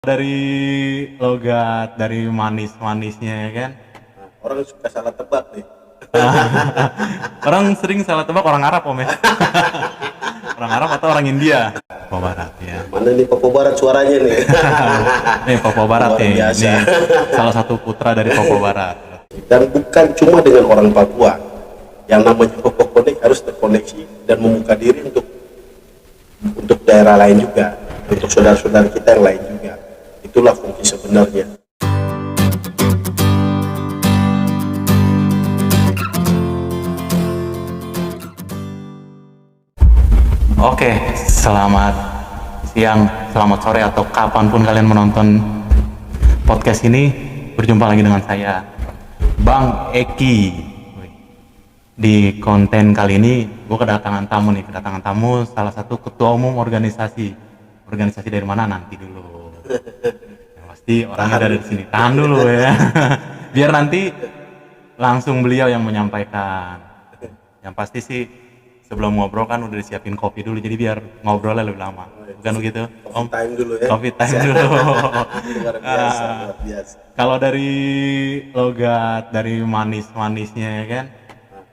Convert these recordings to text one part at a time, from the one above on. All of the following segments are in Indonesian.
Dari logat, dari manis-manisnya ya kan. Orang suka salah tebak nih. Orang sering salah tebak orang Arab om ya. Orang Arab atau orang India. Papua Barat ya. Mana nih Papua Barat suaranya nih? Nih Papua Barat Luar nih. biasa. Nih salah satu putra dari Papua Barat. Dan bukan cuma dengan orang Papua. Yang namanya Papua Connect harus terkoneksi dan membuka diri untuk daerah lain juga, untuk saudara-saudara kita yang lain juga. Itulah fungsi sebenarnya. Oke, selamat siang, selamat sore atau kapanpun kalian menonton podcast ini. Berjumpa lagi dengan saya, Bang Eki. Di konten kali ini, gue kedatangan tamu salah satu ketua umum organisasi dari mana nanti dulu. Yang pasti orangnya ada di sini. Tahan dulu ya, biar nanti langsung beliau yang menyampaikan. Yang pasti sih sebelum ngobrol kan udah disiapin kopi dulu, jadi biar ngobrolnya lebih lama. Bukan begitu, Om? Coffee time dulu ya. Coffee time dulu. Luar biasa, luar biasa. Kalau dari logat, dari manis-manisnya ya kan.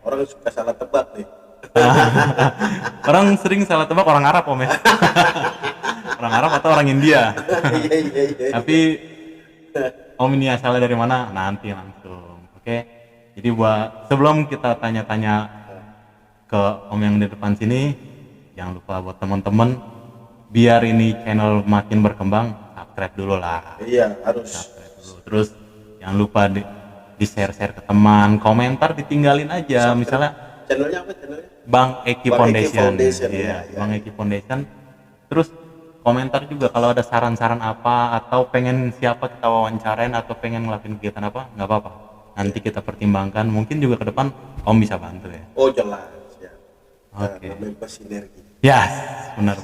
Orang suka salah tebak nih. Orang sering salah tebak orang Arab om ya. Orang Arab atau orang India. Iya. Tapi om ini asalnya dari mana? Nanti langsung. Oke. Jadi buat sebelum kita tanya-tanya ke om yang di depan sini, jangan lupa buat teman-teman biar ini channel makin berkembang, subscribe dulu lah. Iya, harus. Subscribe dulu. Terus jangan lupa di share-share ke teman, komentar ditinggalin aja. Misalnya Channelnya apa channelnya? Bang Eki Bang Eki Foundation. Foundation, Iya, ya. Bang Eki Foundation. Terus komentar juga kalau ada saran-saran apa atau pengen siapa kita wawancarain atau pengen ngelakuin kegiatan apa, nggak apa-apa. Nanti kita pertimbangkan. Mungkin juga ke depan Om bisa bantu ya. Oh jelas ya. Oke. Namanya bersinergi. Ya, benar.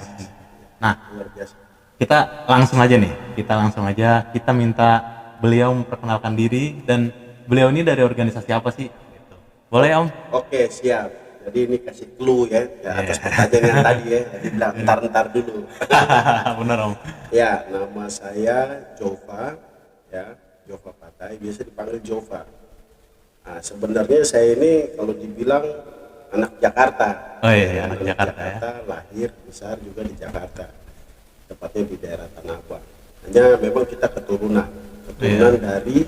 Nah, Luar biasa. kita langsung aja nih. Kita minta beliau memperkenalkan diri dan beliau ini dari organisasi apa sih? Gitu. Boleh Om? Oke, siap. Jadi ini kasih clue ya, atas pertanyaan yang tadi ya. Jadi bilang entar dulu. Benar Om. Ya, nama saya Jova, ya, Jova Patai, biasa dipanggil Jova. Nah, sebenarnya saya ini kalau dibilang anak Jakarta. Oh iya, anak Jakarta ya. Lahir besar juga di Jakarta, tepatnya di daerah Tanah Abang. Hanya memang kita keturunan dari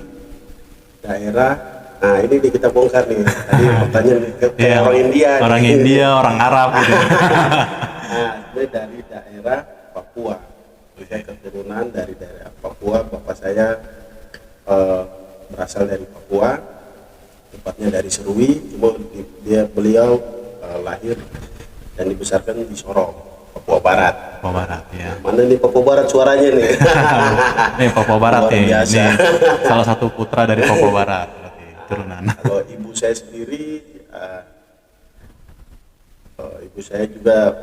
daerah. Nah ini nih kita bongkar nih. Tadi pertanyaan ke orang India. Orang nih. India, orang Arab gitu. Nah, ini dari daerah Papua. Saya keturunan dari daerah Papua. Bapak saya berasal dari Papua, tepatnya dari Serui. Cuma beliau lahir dan dibesarkan di Sorong, Papua Barat. Papua Barat ya. Mana nih Papua Barat suaranya nih? Nih Papua Barat Luar nih. biasa. Nih salah satu putra dari Papua Barat. Turunan. Kalau ibu saya sendiri, ibu saya juga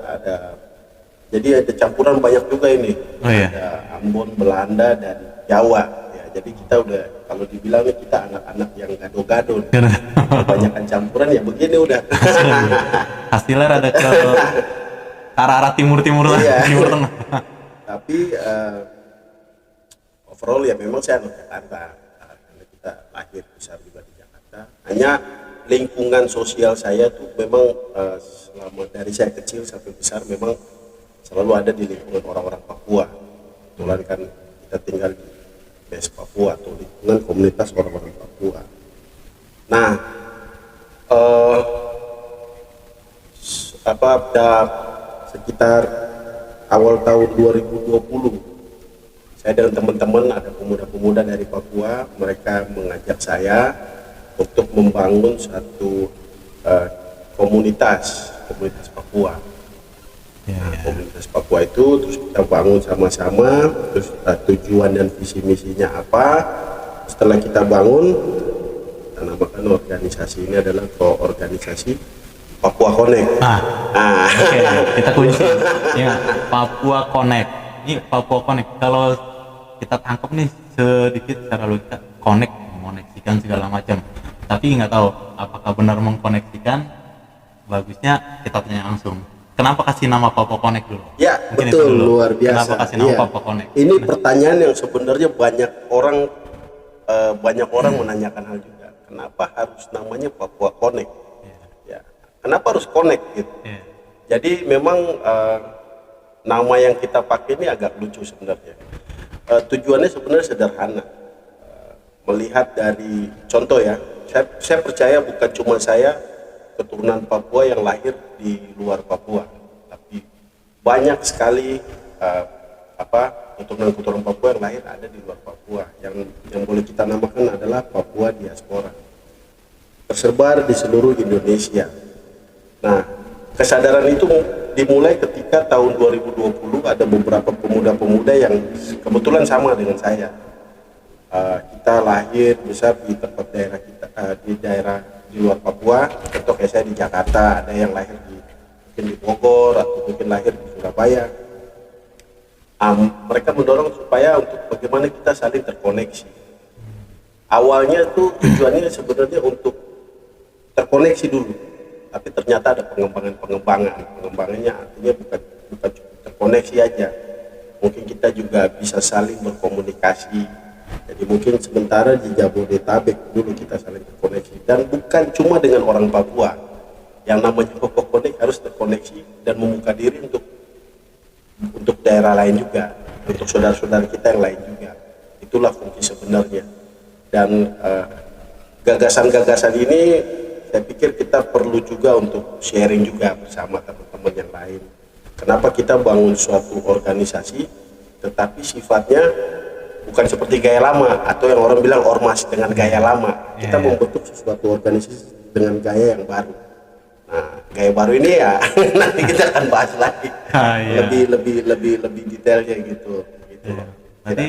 jadi ada campuran banyak juga ini. Oh, iya. Ada Ambon, Belanda, dan Jawa. Ya, jadi kita udah, kalau dibilang kita anak-anak yang gado-gado. Kebanyakan campuran ya begini udah. Hasilnya ada ke arah timur-timur lah, Iya. timur tengah. Tapi overall ya memang saya anak Jakarta. Karena kita lahir besar juga di Jakarta. Hanya lingkungan sosial saya tuh memang selama dari saya kecil sampai besar memang selalu ada di lingkungan orang-orang Papua. Kebetulan kan kita tinggal di Bes Papua atau lingkungan komunitas orang-orang Papua. Nah, sekitar awal tahun 2020 saya dengan teman-teman ada pemuda-pemuda dari Papua, mereka mengajak saya untuk membangun satu komunitas Papua. Komunitas Papua itu terus kita bangun sama-sama, terus tujuan dan visi misinya apa. Setelah kita bangun, kita namakan organisasi ini adalah organisasi Papua Connect. Oke, kita kunci. Ya, Papua Connect. Ini Papua Connect. Kalau kita tangkap nih sedikit secara logika, connect, mengoneksikan segala macam. Tapi nggak tahu apakah benar mengkoneksikan. Bagusnya kita tanya langsung. kenapa kasih nama Papua Connect dulu? Ya, Mungkin itu betul, dulu. luar biasa. Kenapa kasih nama Iya. Papua Connect? Ini pertanyaan yang sebenarnya banyak orang menanyakan hal juga. Kenapa harus namanya Papua Connect? Ya, kenapa harus connect gitu? Iya. Jadi memang nama yang kita pakai ini agak lucu sebenarnya. Tujuannya sebenarnya sederhana. Melihat dari contoh ya, saya percaya bukan cuma saya keturunan Papua yang lahir di luar Papua, tapi banyak sekali keturunan Papua yang lahir ada di luar Papua, yang boleh kita namakan adalah Papua diaspora, tersebar di seluruh Indonesia. Nah, kesadaran itu dimulai ketika tahun 2020 ada beberapa pemuda-pemuda yang kebetulan sama dengan saya. Kita lahir besar di tempat daerah kita, di daerah di luar Papua. Contoh kayak saya di Jakarta, ada yang lahir mungkin di Bogor atau mungkin lahir di Surabaya. Mereka mendorong supaya untuk bagaimana kita saling terkoneksi. Awalnya tuh tujuannya sebenarnya untuk terkoneksi dulu, tapi ternyata ada pengembangannya artinya bukan cukup terkoneksi aja. Mungkin kita juga bisa saling berkomunikasi. Jadi mungkin sementara di Jabodetabek dulu kita saling terkoneksi, dan bukan cuma dengan orang Papua. Yang namanya Papua Connect harus terkoneksi dan membuka diri untuk daerah lain juga, untuk saudara-saudara kita yang lain juga. Itulah fungsi sebenarnya. Dan gagasan-gagasan ini saya pikir kita perlu juga untuk sharing juga bersama teman-teman yang lain. Kenapa kita bangun suatu organisasi tetapi sifatnya bukan seperti gaya lama, atau yang orang bilang ormas dengan gaya lama. Kita membentuk sesuatu organisasi dengan gaya yang baru. Nah, gaya baru ini ya nanti kita akan bahas lagi. Lebih detailnya gitu. Berarti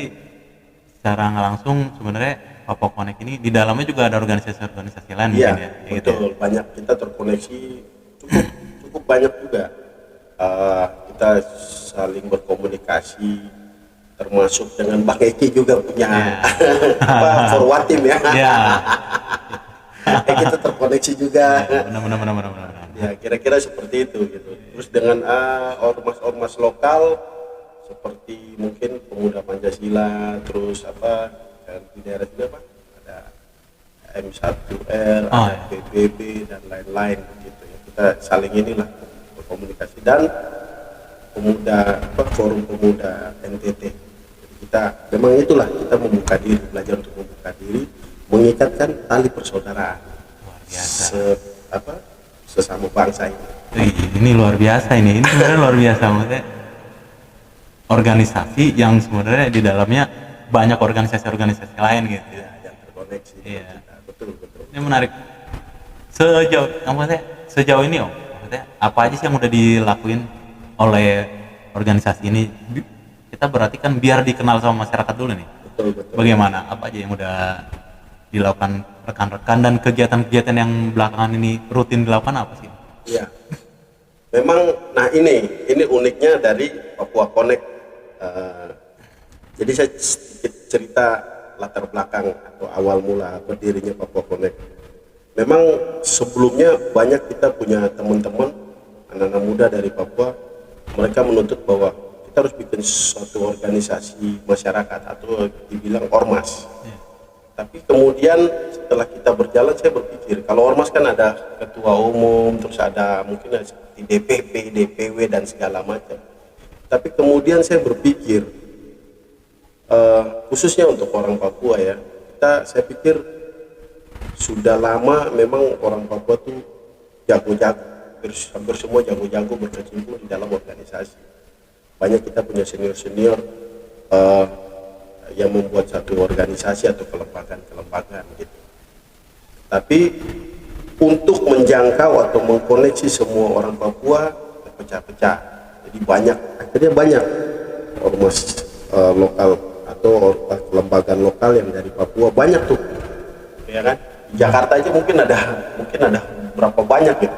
secara nggak langsung sebenarnya Papua Connect ini di dalamnya juga ada organisasi-organisasi lain mungkin ya. Betul. Gitu ya? Banyak kita terkoneksi, cukup banyak juga. Kita saling berkomunikasi, termasuk dengan Bang Eki juga punya forward team ya. Kita terkoneksi juga. Benar. Ya, kira-kira seperti itu gitu. Terus dengan ormas-ormas lokal seperti mungkin Pemuda Pancasila, terus di daerah juga ada M1R, ada PBB dan lain-lain gitu ya. Kita saling inilah berkomunikasi, dan forum pemuda NTT. Jadi kita memang itulah, kita membuka diri, belajar untuk membuka diri, mengikatkan tali persaudaraan. Luar biasa. Sesama bangsa ini. Ini luar biasa ini sebenarnya luar biasa, maksudnya organisasi yang sebenarnya di dalamnya banyak organisasi lain gitu ya, Yang terkoneksi. Iya. Betul. Ini menarik. Sejauh ini maksudnya apa aja sih yang udah dilakuin oleh organisasi ini? Kita berarti kan biar dikenal sama masyarakat dulu nih. Betul. Bagaimana? Apa aja yang udah dilakukan rekan-rekan, dan kegiatan-kegiatan yang belakangan ini rutin dilakukan apa sih? Iya. Memang, nah ini uniknya dari Papua Connect. Jadi saya sedikit cerita latar belakang atau awal mula berdirinya Papua Connect. Memang sebelumnya banyak kita punya teman-teman anak-anak muda dari Papua, mereka menuntut bahwa kita harus bikin suatu organisasi masyarakat atau dibilang ormas. Tapi kemudian setelah kita berjalan, saya berpikir kalau ormas kan ada ketua umum, terus ada mungkin ada seperti DPP, DPW dan segala macam. Tapi kemudian saya berpikir khususnya untuk orang Papua ya, saya pikir sudah lama memang orang Papua tuh jago-jago, hampir semua jago-jago berkecimpung di dalam organisasi. Banyak kita punya senior-senior yang membuat satu organisasi atau kelembagaan gitu. Tapi untuk menjangkau atau mengkoneksi semua orang Papua terpecah-pecah. Jadi akhirnya banyak ormas lokal atau kelembagaan lokal yang dari Papua banyak tuh. Ya kan? Di Jakarta aja mungkin ada berapa banyak gitu.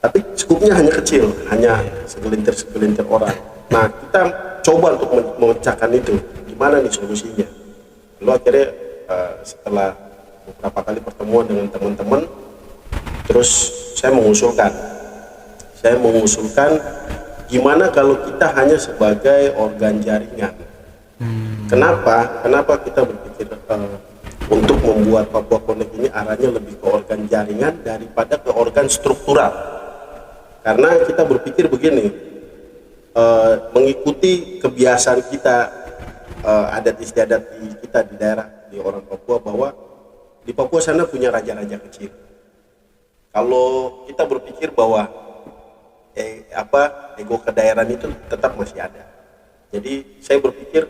Tapi skupnya hanya kecil, hanya segelintir orang. Nah, kita coba untuk memecahkan itu. Gimana nih solusinya? Lalu akhirnya setelah beberapa kali pertemuan dengan teman-teman, terus saya mengusulkan saya mengusulkan gimana kalau kita hanya sebagai organ jaringan. Kenapa kita berpikir untuk membuat Papua Connect ini arahnya lebih ke organ jaringan daripada ke organ struktural. Karena kita berpikir begini, mengikuti kebiasaan kita, adat istiadat kita di daerah, di orang Papua, bahwa di Papua sana punya raja-raja kecil. Kalau kita berpikir bahwa ego kedaerahan itu tetap masih ada. Jadi saya berpikir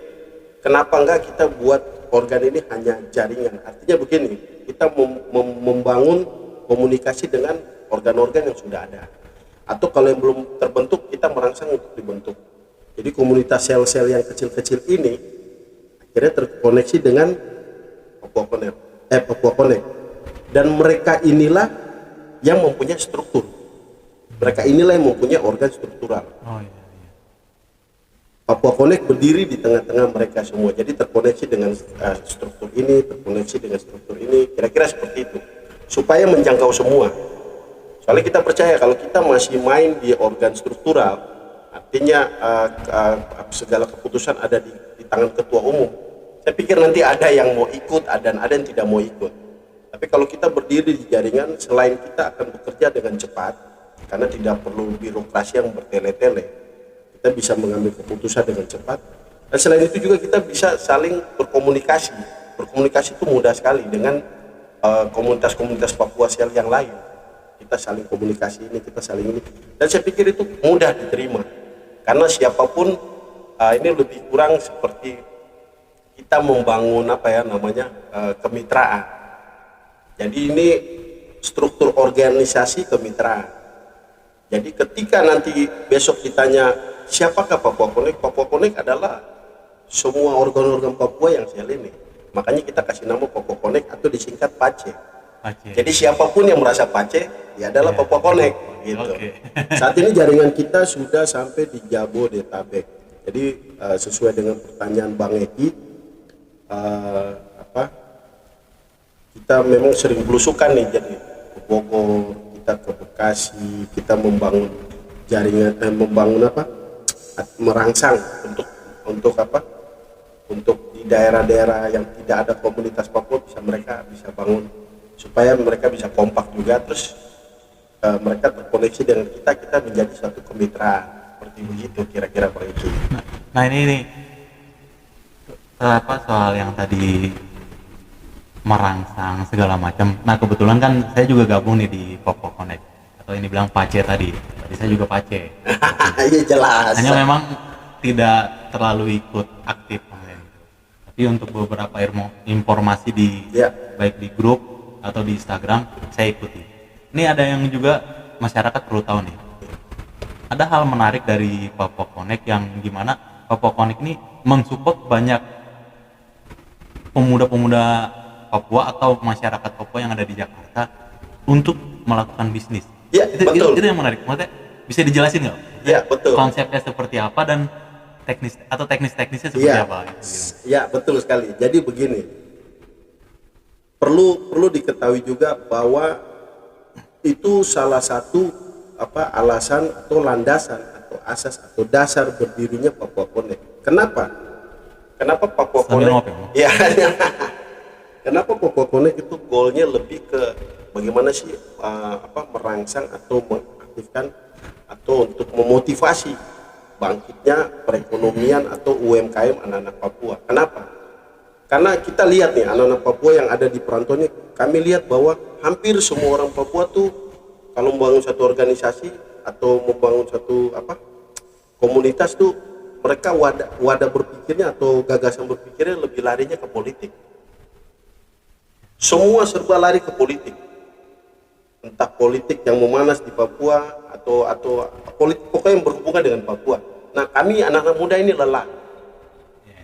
kenapa enggak kita buat organ ini hanya jaringan. Artinya begini, kita membangun komunikasi dengan organ-organ yang sudah ada. Atau kalau yang belum terbentuk, kita merangsang untuk dibentuk. Jadi komunitas sel-sel yang kecil-kecil ini akhirnya terkoneksi dengan Papua Connect. Dan mereka inilah yang mempunyai struktur. Mereka inilah yang mempunyai organ struktural. Papua Connect berdiri di tengah-tengah mereka semua. Jadi terkoneksi dengan struktur ini, terkoneksi dengan struktur ini. Kira-kira seperti itu. Supaya menjangkau semua. Soalnya kita percaya kalau kita masih main di organ struktural, artinya segala keputusan ada di tangan ketua umum. Saya pikir nanti ada yang mau ikut dan ada yang tidak mau ikut. Tapi kalau kita berdiri di jaringan, selain kita akan bekerja dengan cepat, karena tidak perlu birokrasi yang bertele-tele, kita bisa mengambil keputusan dengan cepat. Dan selain itu juga kita bisa saling berkomunikasi. Berkomunikasi itu mudah sekali dengan komunitas-komunitas Papua Sel yang lain. Kita saling komunikasi ini, kita saling ini. Dan saya pikir itu mudah diterima. Karena siapapun ini lebih kurang seperti kita membangun kemitraan. Jadi ini struktur organisasi kemitraan. Jadi ketika nanti besok ditanya siapakah Papua Connect? Papua Connect adalah semua organ-organ Papua yang sel ini. Makanya kita kasih nama Papua Connect atau disingkat PACE. Jadi siapapun yang merasa PACE, dia adalah Papua Connect. Gitu. Saat ini jaringan kita sudah sampai di Jabodetabek. Jadi sesuai dengan pertanyaan Bang Eki, kita memang sering belusukan nih, jadi ke Bogor, kita ke Bekasi, kita membangun jaringan, merangsang untuk di daerah-daerah yang tidak ada komunitas Papua mereka bisa bangun supaya mereka bisa kompak juga, terus mereka terkoneksi dengan kita menjadi satu kemitraan seperti begitu kira-kira Pak Eki. Nah ini soal yang tadi merangsang segala macam. Nah kebetulan kan saya juga gabung nih di Papua Connect, atau ini bilang PACE tadi saya juga PACE. Iya jelas. Hanya memang tidak terlalu ikut aktif, tapi untuk beberapa informasi baik di grup atau di Instagram saya ikuti. Ini ada yang juga masyarakat perlu tahu nih. Ada hal menarik dari Papua Connect yang gimana Papua Connect ini mensupport banyak pemuda-pemuda Papua atau masyarakat Papua yang ada di Jakarta untuk melakukan bisnis. Iya, betul. Itu yang menarik. Maksudnya bisa dijelasin nggak? Iya, betul. Konsepnya seperti apa dan teknis-teknisnya seperti apa? Iya, betul sekali. Jadi begini. Perlu diketahui juga bahwa itu salah satu alasan atau landasan atau asas atau dasar berdirinya Papua Connect. Kenapa Papua Connect? Ya. Kenapa Papua Connect itu goalnya lebih ke bagaimana sih merangsang atau mengaktifkan atau untuk memotivasi bangkitnya perekonomian atau UMKM anak-anak Papua. Kenapa? Karena kita lihat nih anak-anak Papua yang ada di perantauannya, kami lihat bahwa hampir semua orang Papua tuh kalau membangun satu organisasi atau membangun satu komunitas tuh mereka wadah berpikirnya atau gagasan berpikirnya lebih larinya ke politik. Semua serba lari ke politik, entah politik yang memanas di Papua atau politik pokoknya yang berhubungan dengan Papua. Nah kami anak-anak muda ini lelah.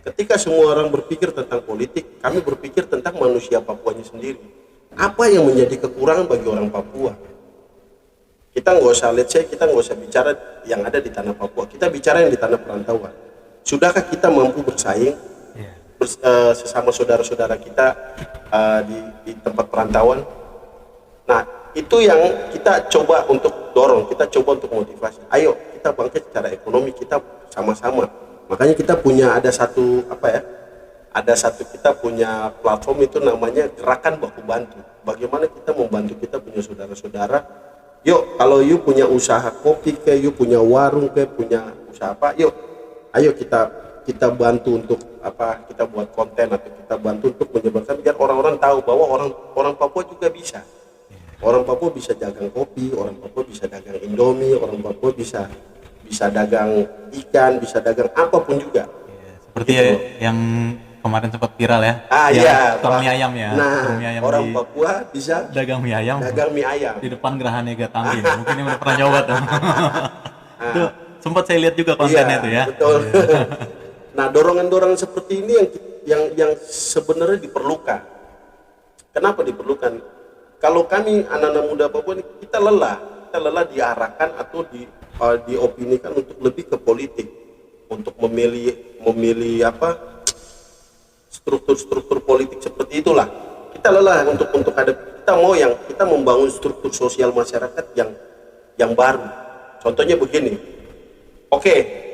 Ketika semua orang berpikir tentang politik, kami berpikir tentang manusia Papuanya sendiri. Apa yang menjadi kekurangan bagi orang Papua? Kita nggak usah bicara yang ada di tanah Papua. Kita bicara yang di tanah perantauan. Sudahkah kita mampu bersaing sesama saudara-saudara kita di tempat perantauan? Nah, itu yang kita coba untuk dorong, kita coba untuk motivasi. Ayo kita bangkit secara ekonomi, kita sama-sama. Makanya kita punya ada satu kita punya platform itu namanya Gerakan Baku Bantu. Bagaimana kita membantu kita punya saudara-saudara. Yuk, kalau you punya usaha kopi kayak, you punya warung kayak, punya usaha apa, yuk, ayo kita bantu untuk apa, kita buat konten atau kita bantu untuk menyebarkan biar orang-orang tahu bahwa orang Papua juga bisa. Orang Papua bisa dagang kopi, orang Papua bisa dagang Indomie, orang Papua bisa dagang ikan, bisa dagang apapun juga. Seperti gitu. yang kemarin sempat viral ya. Iya, tukang mie ayam ya. Nah, Tukang mie ayam orang di Papua bisa dagang mie ayam. dagang mie ayam. Di depan Geraha Niaga Tanggi. Mungkin ini udah pernah nyoba tuh. Itu sempat saya lihat juga kontennya Iya, itu ya. Betul. Nah, dorongan-dorongan seperti ini yang sebenarnya diperlukan. Kenapa diperlukan? Kalau kami anak-anak muda Papua ini kita lelah diarahkan atau diopinikan untuk lebih ke politik, untuk memilih apa struktur politik seperti itulah. Kita lelah untuk ada, kita membangun struktur sosial masyarakat yang baru. Contohnya begini. Oke.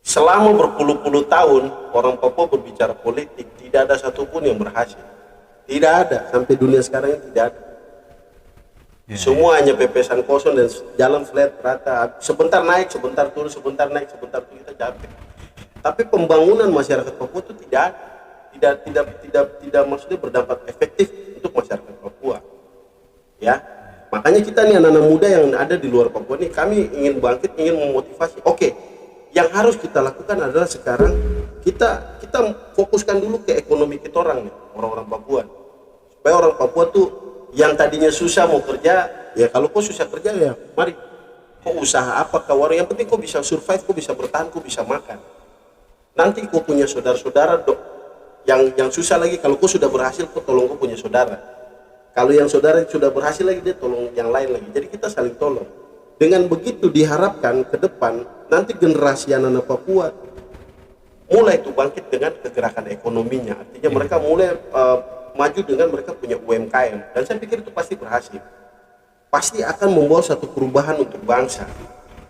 Selama berpuluh-puluh tahun orang Papua berbicara politik, tidak ada satupun yang berhasil. Tidak ada, sampai dunia sekarang ini tidak ada. Semua hanya pepesan kosong dan jalan flat rata. Sebentar naik, sebentar turun, sebentar naik, sebentar turun, kita capek. Tapi pembangunan masyarakat Papua itu tidak maksudnya berdampak efektif untuk masyarakat Papua. Ya, makanya kita nih anak-anak muda yang ada di luar Papua nih, kami ingin bangkit, ingin memotivasi. Oke, yang harus kita lakukan adalah sekarang kita fokuskan dulu ke ekonomi kita orang nih, orang-orang Papua. Supaya orang Papua tuh yang tadinya susah mau kerja, ya kalau kau susah kerja ya mari. Kau usaha apa kau warung, yang penting kau bisa survive, kau bisa bertahan, kau bisa makan. Nanti kau punya saudara-saudara yang susah lagi, kalau kau sudah berhasil kau tolong kau punya saudara. Kalau yang saudara sudah berhasil lagi, dia tolong yang lain lagi. Jadi kita saling tolong. Dengan begitu diharapkan ke depan nanti generasi anak-anak Papua mulai itu bangkit dengan kegerakan ekonominya. Artinya mereka mulai maju dengan mereka punya UMKM, dan saya pikir itu pasti berhasil. Pasti akan membawa satu perubahan untuk bangsa.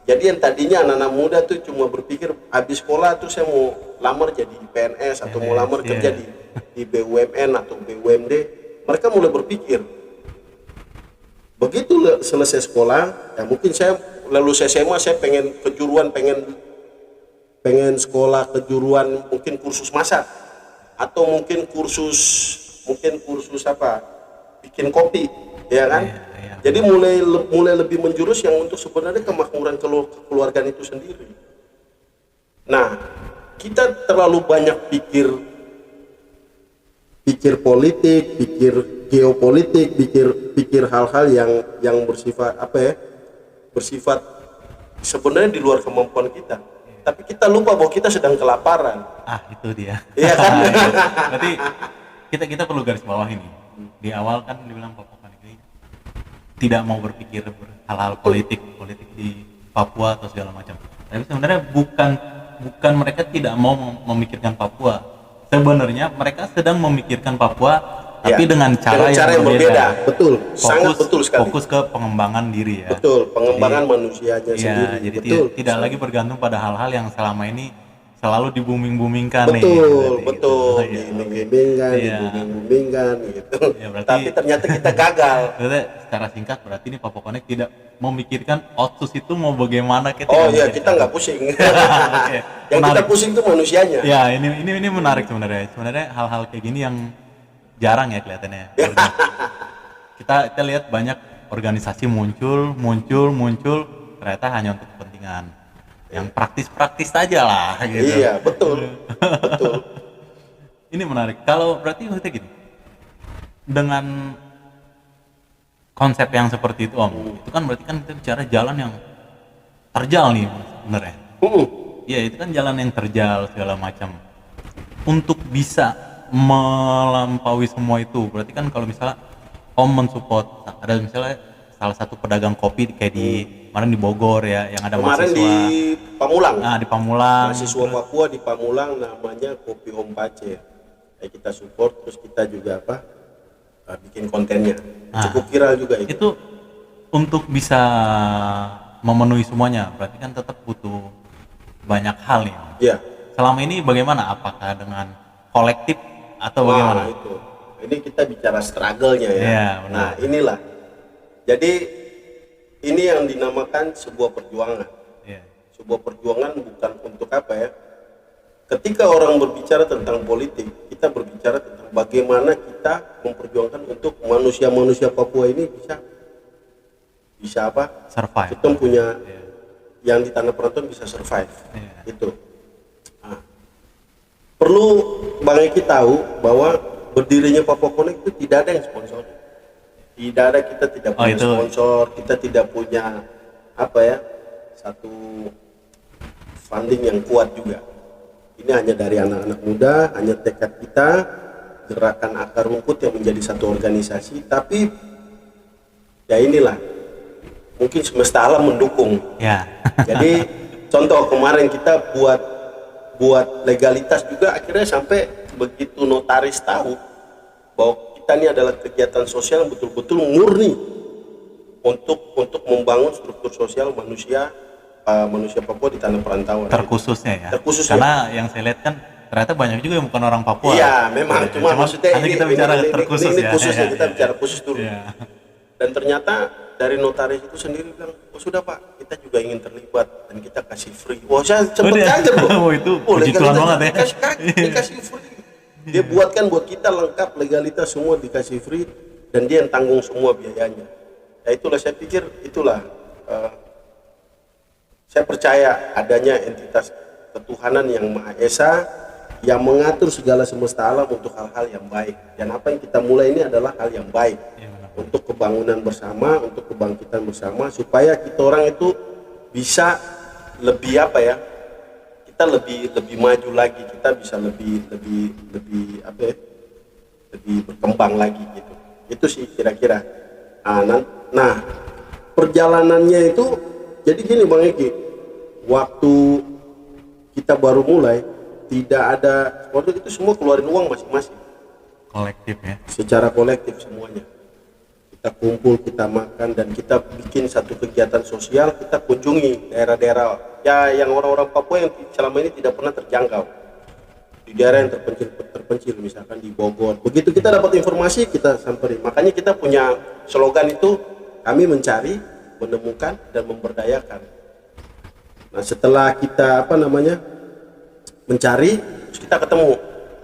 Jadi yang tadinya anak-anak muda tuh cuma berpikir habis sekolah tuh saya mau lamar jadi PNS atau mau lamar kerja di BUMN atau BUMD, mereka mulai berpikir begitu selesai sekolah, ya mungkin saya lulus SMA, saya pengen kejuruan, pengen sekolah kejuruan, mungkin kursus masak atau mungkin kursus apa, bikin kopi, ya kan? Jadi mulai lebih menjurus yang untuk sebenarnya kemakmuran kekeluargaan itu sendiri. Nah, kita terlalu banyak pikir politik, pikir geopolitik, pikir hal-hal yang bersifat bersifat sebenarnya di luar kemampuan kita. Tapi kita lupa bahwa kita sedang kelaparan. Itu dia. Iya kan? Berarti kita perlu garis bawah ini. Di awal kan dibilang Papua ini tidak mau berpikir hal-hal politik di Papua atau segala macam. Tapi sebenarnya bukan mereka tidak mau memikirkan Papua. Sebenarnya mereka sedang memikirkan Papua, tapi dengan cara yang berbeda. Betul, sangat betul sekali. Fokus ke pengembangan diri ya. Betul, pengembangan manusianya sendiri. Jadi betul. Tidak lagi bergantung pada hal-hal yang selama ini selalu dibuming-bumingkan betul, nih. Dibuming-bumingkan gitu. Ya, berarti, tapi ternyata kita gagal. Secara singkat berarti ini Papua Connect tidak memikirkan outsource itu mau bagaimana kita. Kita nggak pusing. Okay. Yang menarik. Kita pusing itu manusianya. Ya, ini menarik sebenarnya. Sebenarnya hal-hal kayak gini yang jarang ya kelihatannya. kita lihat banyak organisasi muncul, ternyata hanya untuk kepentingan yang praktis saja lah gitu. Iya, betul. Ini menarik. Kalau berarti maksudnya gini, dengan konsep yang seperti itu Om, itu kan berarti kan kita bicara jalan yang terjal nih sebenarnya. Iya, itu kan jalan yang terjal segala macam. Untuk bisa melampaui semua itu, berarti kan kalau misalnya Om mensupport, ada misalnya salah satu pedagang kopi kayak di kemarin di Bogor ya, yang ada kemarin mahasiswa di Pamulang. Di Pamulang. Mahasiswa Papua di Pamulang namanya Kopi Om Pace. Kita support, terus kita juga bikin kontennya. Nah, Cukup viral juga itu. Itu untuk bisa memenuhi semuanya, berarti kan tetap butuh banyak hal ya. Iya. Selama ini bagaimana? Apakah dengan kolektif atau Wah, bagaimana? itu. Ini kita bicara struggle-nya ya. Iya, benar. Nah, inilah. Jadi ini yang dinamakan sebuah perjuangan. Iya. Sebuah perjuangan bukan untuk apa ya? Ketika orang berbicara tentang politik, kita berbicara tentang bagaimana kita memperjuangkan untuk manusia-manusia Papua ini bisa apa? Survive. Kita punya Iya. yang di tanah perantauan bisa survive. Iya. Itu. Nah, perlu Bang Eki tahu bahwa berdirinya Papua Connect itu tidak ada yang sponsor. Tidak ada, kita tidak punya sponsor, kita tidak punya apa ya? Satu funding yang kuat juga. Ini hanya dari anak-anak muda, hanya tekad kita, gerakan akar rumput yang menjadi satu organisasi. Tapi ya inilah, mungkin semesta alam mendukung. Ya. Jadi contoh kemarin kita buat legalitas juga, akhirnya sampai begitu notaris tahu bahwa kita ini adalah kegiatan sosial yang betul-betul murni untuk membangun struktur sosial manusia Papua di tanah perantauan. Terkhususnya ya. Terkhususnya. Karena yang saya lihat kan ternyata banyak juga yang bukan orang Papua. Iya, memang. Cuma maksudnya ini kita bicara terkhusus ini ya. khususnya Ya, kita ya, bicara khusus dulu. Ya. Dan ternyata dari notaris itu sendiri bilang, oh sudah Pak, kita juga ingin terlibat dan kita kasih free. Wah, saya cepet aja bro. Oh, itu puji Tuhan banget ya. Dikasih free. Dia buatkan buat kita lengkap, legalitas semua dikasih free, dan dia yang tanggung semua biayanya. Ya itulah, saya pikir itulah. Saya percaya adanya entitas ketuhanan yang Maha Esa yang mengatur segala semesta alam untuk hal-hal yang baik. Dan apa yang kita mulai ini adalah hal yang baik. Ya, untuk kebangunan bersama, untuk kebangkitan bersama, supaya kita orang itu bisa lebih apa ya? Kita lebih maju lagi, kita bisa lebih apa ya? Lebih berkembang lagi gitu. Itu sih kira-kira. Nah, perjalanannya itu jadi gini Bang Eki, waktu kita baru mulai tidak ada sponsor, itu semua keluarin uang masing-masing. Kolektif ya. Secara kolektif semuanya. Kita kumpul, kita makan, dan kita bikin satu kegiatan sosial, kita kunjungi daerah-daerah ya yang orang-orang Papua yang selama ini tidak pernah terjangkau. Di daerah yang terpencil misalkan di Bogor. Begitu kita dapat informasi, kita samperin. Makanya kita punya slogan itu, kami mencari, menemukan, dan memberdayakan. Nah, setelah kita mencari, terus kita ketemu,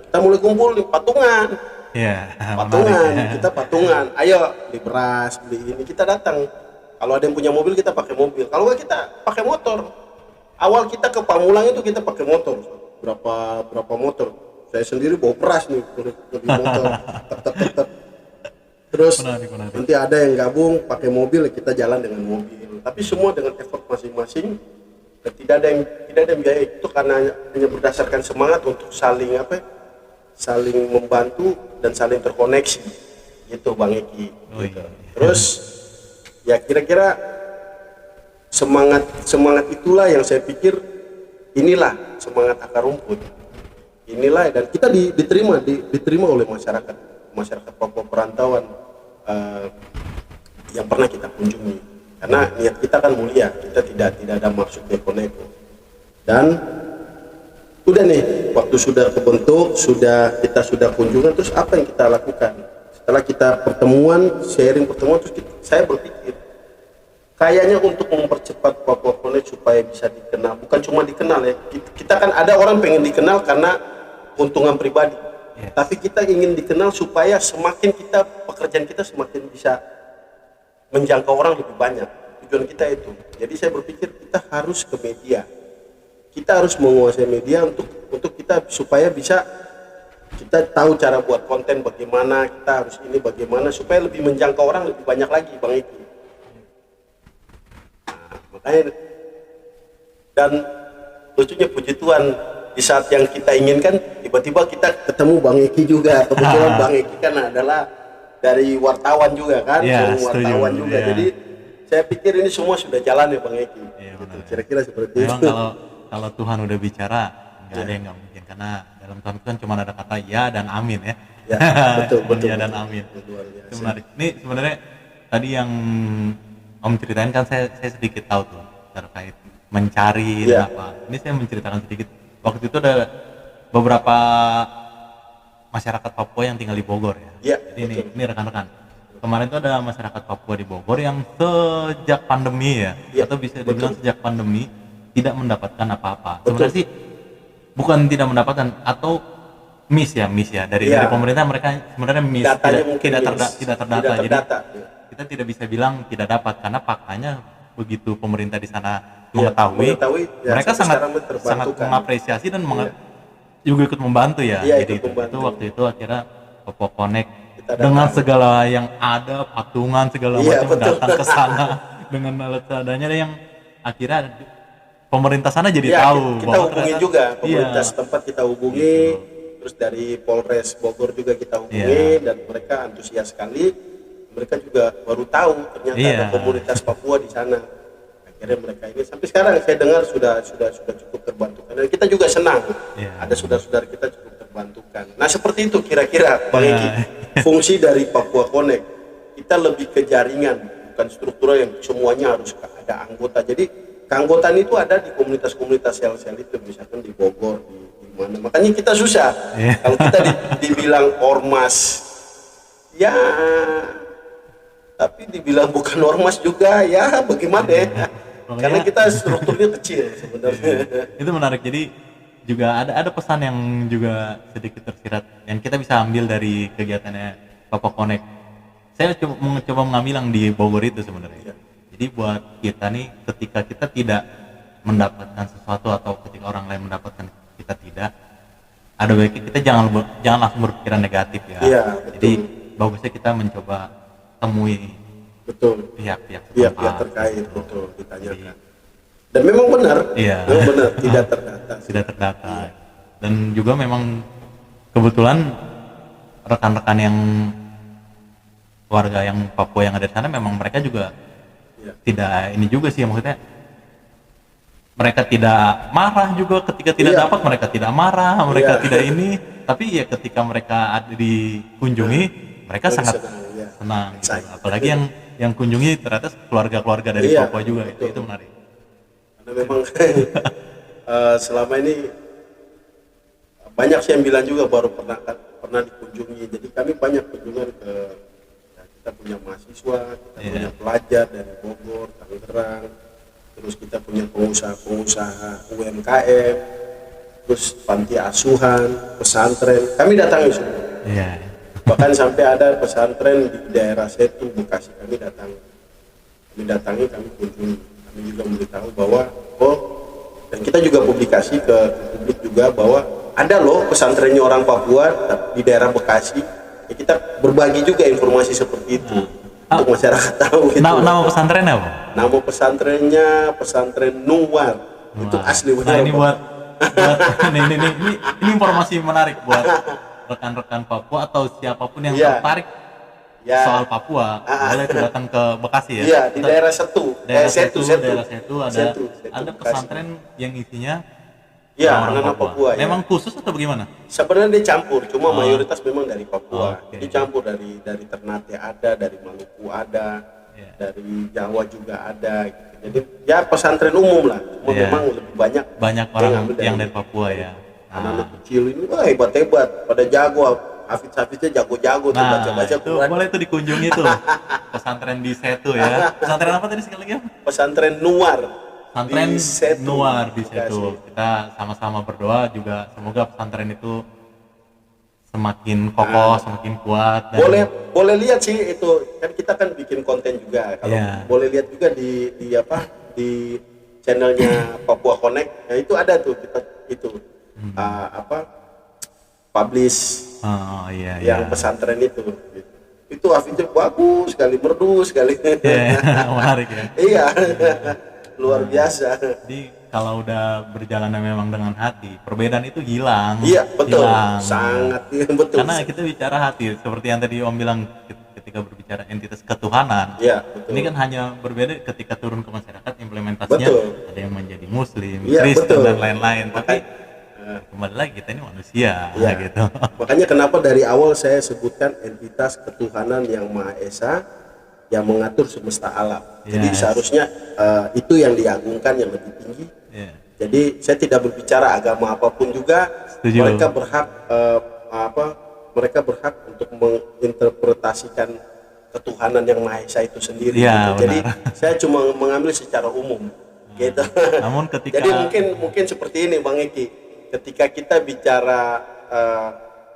kita mulai kumpul di patungan. Iya. Patungan, kita patungan. Ayo beli beras, beli ini, kita datang. Kalau ada yang punya mobil, kita pakai mobil. Kalau nggak, kita pakai motor. Awal kita ke Pamulang itu kita pakai motor. Berapa motor? Saya sendiri bawa beras nih, lebih motor. Terus nanti ada yang gabung pakai mobil, kita jalan dengan mobil. Tapi semua dengan effort masing-masing. Dan tidak ada yang biaya itu, karena hanya berdasarkan semangat untuk saling membantu dan saling terkoneksi. Gitu Bang Eki. Gitu. Terus ya kira-kira semangat itulah yang saya pikir, inilah semangat akar rumput. Inilah, dan kita diterima oleh masyarakat Papua perantauan yang pernah kita kunjungi. Karena niat kita kan mulia, kita tidak ada maksud neko-neko. Dan udah nih, waktu sudah kebentuk, kita sudah kunjungan, terus apa yang kita lakukan? Setelah kita sharing pertemuan, terus saya berpikir, kayaknya untuk mempercepat Papua Connect supaya bisa dikenal, bukan cuma dikenal ya, kita kan ada orang pengen dikenal karena keuntungan pribadi, tapi kita ingin dikenal supaya semakin pekerjaan kita semakin bisa menjangkau orang lebih banyak. Tujuan kita itu. Jadi saya berpikir kita harus ke media, kita harus menguasai media untuk kita supaya bisa kita tahu cara buat konten bagaimana, kita harus ini bagaimana supaya lebih menjangkau orang lebih banyak lagi Bang Eki. Nah, makanya, dan lucunya puji Tuhan, di saat yang kita inginkan tiba-tiba kita ketemu Bang Eki juga. Kebetulan Bang Eki kan adalah dari wartawan juga kan, wartawan juga. Jadi saya pikir ini semua sudah jalan ya Bang Eki. Gitu. Kira-kira seperti memang itu. Kalau Tuhan udah bicara, nggak ada yang nggak mungkin, karena dalam Tuhan kan cuma ada kata ya dan amin ya. Ya, betul. Iya dan amin. Luar biasa. Itu menarik. Ini sebenarnya tadi yang Om ceritain kan saya sedikit tahu tuh terkait mencari Iya. dan apa. Ini saya menceritakan sedikit. Waktu itu ada beberapa masyarakat Papua yang tinggal di Bogor ya. Iya, Jadi betul. ini rekan-rekan. Kemarin itu ada masyarakat Papua di Bogor yang sejak pandemi ya, Iya, atau bisa betul. dibilang sejak pandemi tidak mendapatkan apa-apa. Betul. Sebenarnya sih bukan tidak mendapatkan atau miss ya dari Iya. pemerintah mereka sebenarnya miss, Datanya tidak mungkin tidak, miss. tidak terdata. Tidak Jadi terdata. kita tidak bisa bilang tidak dapat karena faktanya begitu pemerintah di sana Iya, mengetahui, ya, mereka sampai sangat sekarang terbantukan. sangat mengapresiasi dan juga ikut membantu ya. Iya, Jadi ikut membantu. itu waktu itu akhirnya Papua Connect Kita dengan datang. segala yang ada, patungan segala Iya, macam betul. datang ke sana dengan alat seadanya yang akhirnya pemerintah sana jadi Iya, tahu kita bahwa hubungi ternyata- juga pemerintah iya, setempat, kita hubungi, terus dari Polres Bogor juga kita hubungi, Iya. dan mereka antusias sekali. Mereka juga baru tahu ternyata Iya. ada komunitas Papua di sana. Akhirnya mereka ini sampai sekarang saya dengar sudah cukup terbantukan, dan kita juga senang. Iya. Ada saudara-saudara kita cukup terbantukan. Nah, seperti itu kira-kira Bang Iya. Eki, fungsi dari Papua Connect. Kita lebih ke jaringan, bukan struktural yang semuanya harus ada anggota. Jadi keanggotaan itu ada di komunitas-komunitas sel-sel itu, misalkan di Bogor, di mana. Makanya kita susah. Iya. Kalau kita dibilang ormas, ya, tapi dibilang bukan ormas juga, ya bagaimana ya? Makanya- Karena kita strukturnya kecil sebenarnya. itu menarik. Jadi juga ada pesan yang juga sedikit tersirat yang kita bisa ambil dari kegiatannya Papua Connect. Saya coba mengambil yang di Bogor itu sebenarnya. Iya. Jadi buat kita nih, ketika kita tidak mendapatkan sesuatu atau ketika orang lain mendapatkan kita tidak, ada baiknya kita jangan langsung berpikiran negatif ya. Iya, Jadi betul. bagusnya kita mencoba temui Betul. pihak-pihak Pihak-pihak setempat. terkait, betul, ditanyakan. Dan memang benar, Iya. memang benar, tidak terdata. Tidak terdata. Dan juga memang kebetulan rekan-rekan yang warga yang Papua yang ada di sana memang mereka juga Iya. tidak ini juga sih, maksudnya mereka tidak marah juga ketika tidak Iya. dapat, mereka tidak marah, mereka Iya. tidak ini, tapi ya ketika mereka ada dikunjungi mereka Lebih sangat senang, iya. senang gitu. Excited. Apalagi yang kunjungi ternyata keluarga-keluarga dari Iya, Papua juga, betul. itu menarik. Karena memang selama ini banyak sih yang bilang juga baru pernah dikunjungi. Jadi kami banyak kunjungan ke, ya, kita punya mahasiswa, kita Iya. punya pelajar dari Bogor, Tangerang, terus kita punya pengusaha UMKM, terus panti asuhan, pesantren. Kami datangi semua. Iya. Bahkan sampai ada pesantren di daerah Setu, Bekasi, kami datangi, kami kunjungi. Kami juga memberitahu bahwa dan kita juga publikasi ke publik juga bahwa ada loh pesantrennya orang Papua di daerah Bekasi. Ya, kita berbagi juga informasi seperti itu untuk masyarakat tahu. Gitu. Nama pesantren apa? Nama pesantrennya pesantren Nuwar. Itu Wah. asli Nah ini buat ini informasi menarik buat rekan-rekan Papua atau siapapun yang Iya. tertarik Ya. soal Papua, boleh tuh datang ke Bekasi ya. Iya, di daerah Setu. Daerah Setu. daerah Setu ada Setu, ada Bekasi. pesantren yang isinya Iya, orang-orang anak-anak Papua, ya. Memang khusus atau bagaimana? Sebenarnya dia campur, cuma Oh. mayoritas memang dari Papua. Oke. Dia campur dari Ternate ada, dari Maluku ada, Iya. dari Jawa juga ada. Gitu. Jadi ya pesantren umum lah, cuma Iya. memang lebih banyak Orang ambil yang dari Papua ya. anak-anak kecil ini, wah hebat-hebat, pada jago, Hafiz-hafiznya jago-jago tuh Nah, baca-baca itu Quran. boleh tuh dikunjungi tuh pesantren di Setu ya. Pesantren apa tadi sekali lagi? Pesantren Nuwar. Pesantren di Setu, Nuwar di Bekasi. Setu. Kita sama-sama berdoa juga semoga pesantren itu semakin kokoh, semakin kuat dan Boleh lihat sih itu, kan kita kan bikin konten juga. Kalau Iya. boleh lihat juga di channelnya Papua Connect. Ya itu ada tuh kita itu publish oh iya yang iya. pesantren itu. Itu hafiznya bagus sekali, merdu sekali. Iya, menarik ya. Iya. Luar biasa. Jadi kalau udah berjalan memang dengan hati, perbedaan itu hilang. Iya, betul. Hilang. Sangat betul. Karena kita bicara hati, seperti yang tadi Om bilang ketika berbicara entitas ketuhanan. Iya, betul. Ini kan hanya berbeda ketika turun ke masyarakat implementasinya Betul. ada yang menjadi Muslim, Iya, Kristen betul. dan lain-lain. Tapi kembali lagi kita ini manusia Ya. gitu. Makanya kenapa dari awal saya sebutkan entitas ketuhanan yang Maha Esa yang mengatur semesta alam. Jadi Yes. seharusnya itu yang diagungkan, yang lebih tinggi. Yeah. Jadi saya tidak berbicara agama apapun juga. Setuju. Mereka berhak mereka berhak untuk menginterpretasikan ketuhanan yang Maha Esa itu sendiri. Iya, gitu. Jadi benar. saya cuma mengambil secara umum. Gitu. Namun ketika Jadi mungkin seperti ini Bang Eki. Ketika kita bicara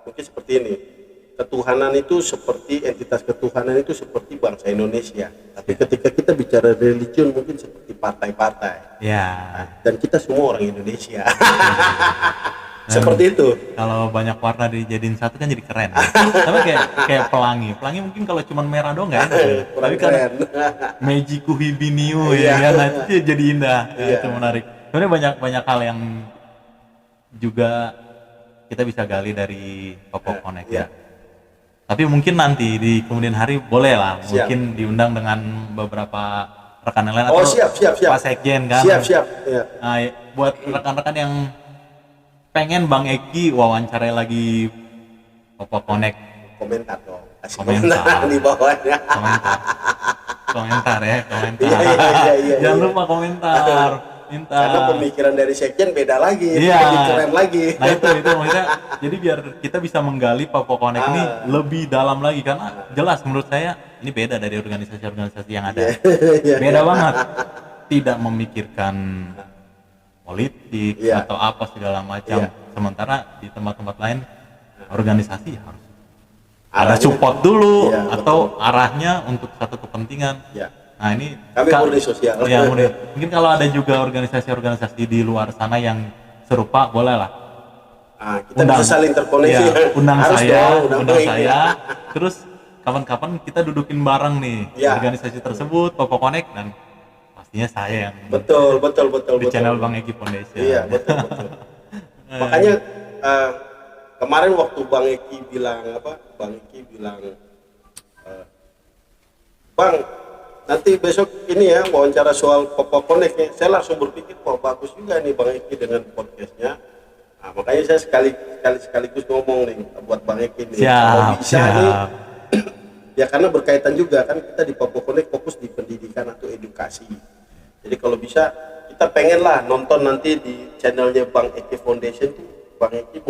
mungkin seperti ini. Ketuhanan itu seperti entitas ketuhanan itu seperti bangsa Indonesia. Tapi ketika kita bicara religion mungkin seperti partai-partai. ya Dan kita semua orang Indonesia. Seperti itu. kalau banyak warna dijadiin satu kan jadi keren. Ya. Tapi kayak pelangi mungkin kalau cuma merah doang nggak enak. Ya. Kurang Tapi kan keren. Meiji Kuhibiniu Iya. ya kan, nah, itu jadi indah. Ya, Iya. itu menarik. Sebenarnya banyak hal yang juga kita bisa gali dari Popo Connect Iya. ya. Tapi mungkin nanti di kemudian hari boleh lah, Siap. mungkin diundang dengan beberapa rekan yang lain Oh, atau siap. Pak Sekjen kan. Siap. Ya. Nah, buat rekan-rekan yang pengen Bang Eki wawancarai lagi Popo Connect, Komentar dong. Kasih Komentar. komentar di bawahnya. komentar ya, komentar. Iya. Jangan lupa komentar. Minta. Karena pemikiran dari Sekjen beda lagi, Iya. lebih keren lagi. Nah itu maksudnya. Jadi biar kita bisa menggali Popo Connect ini lebih dalam lagi karena jelas menurut saya ini beda dari organisasi-organisasi yang ada. Iya. Beda banget. Tidak memikirkan politik Iya. atau apa segala macam. Iya. Sementara di tempat-tempat lain organisasi harus ada Arahnya- support dulu Iya, atau arahnya untuk satu kepentingan. Ya. Nah ini Kami murni sosial. Ya, murni. Mungkin kalau ada juga organisasi-organisasi di luar sana yang serupa, boleh lah. Ah, kita bisa saling terkoneksi. Ya, undang Harus saya, dong, undang baik. saya. Terus kapan-kapan kita dudukin bareng nih Ya. organisasi tersebut, Popo Connect, dan pastinya saya yang Betul. di channel Bang Eki Foundation. Iya, betul. Makanya kemarin waktu Bang Eki bilang Bang, nanti besok ini ya wawancara soal Popo Connect ya. Saya langsung berpikir, wah bagus juga nih Bang Eki dengan podcastnya. Nah, makanya saya sekaligus ngomong nih buat Bang Eki nih. Kalau bisa nih, ya karena berkaitan juga kan kita di Popo Connect fokus di pendidikan atau edukasi. Jadi kalau bisa kita pengen lah nonton nanti di channelnya Bang Eki Foundation tuh Bang Eki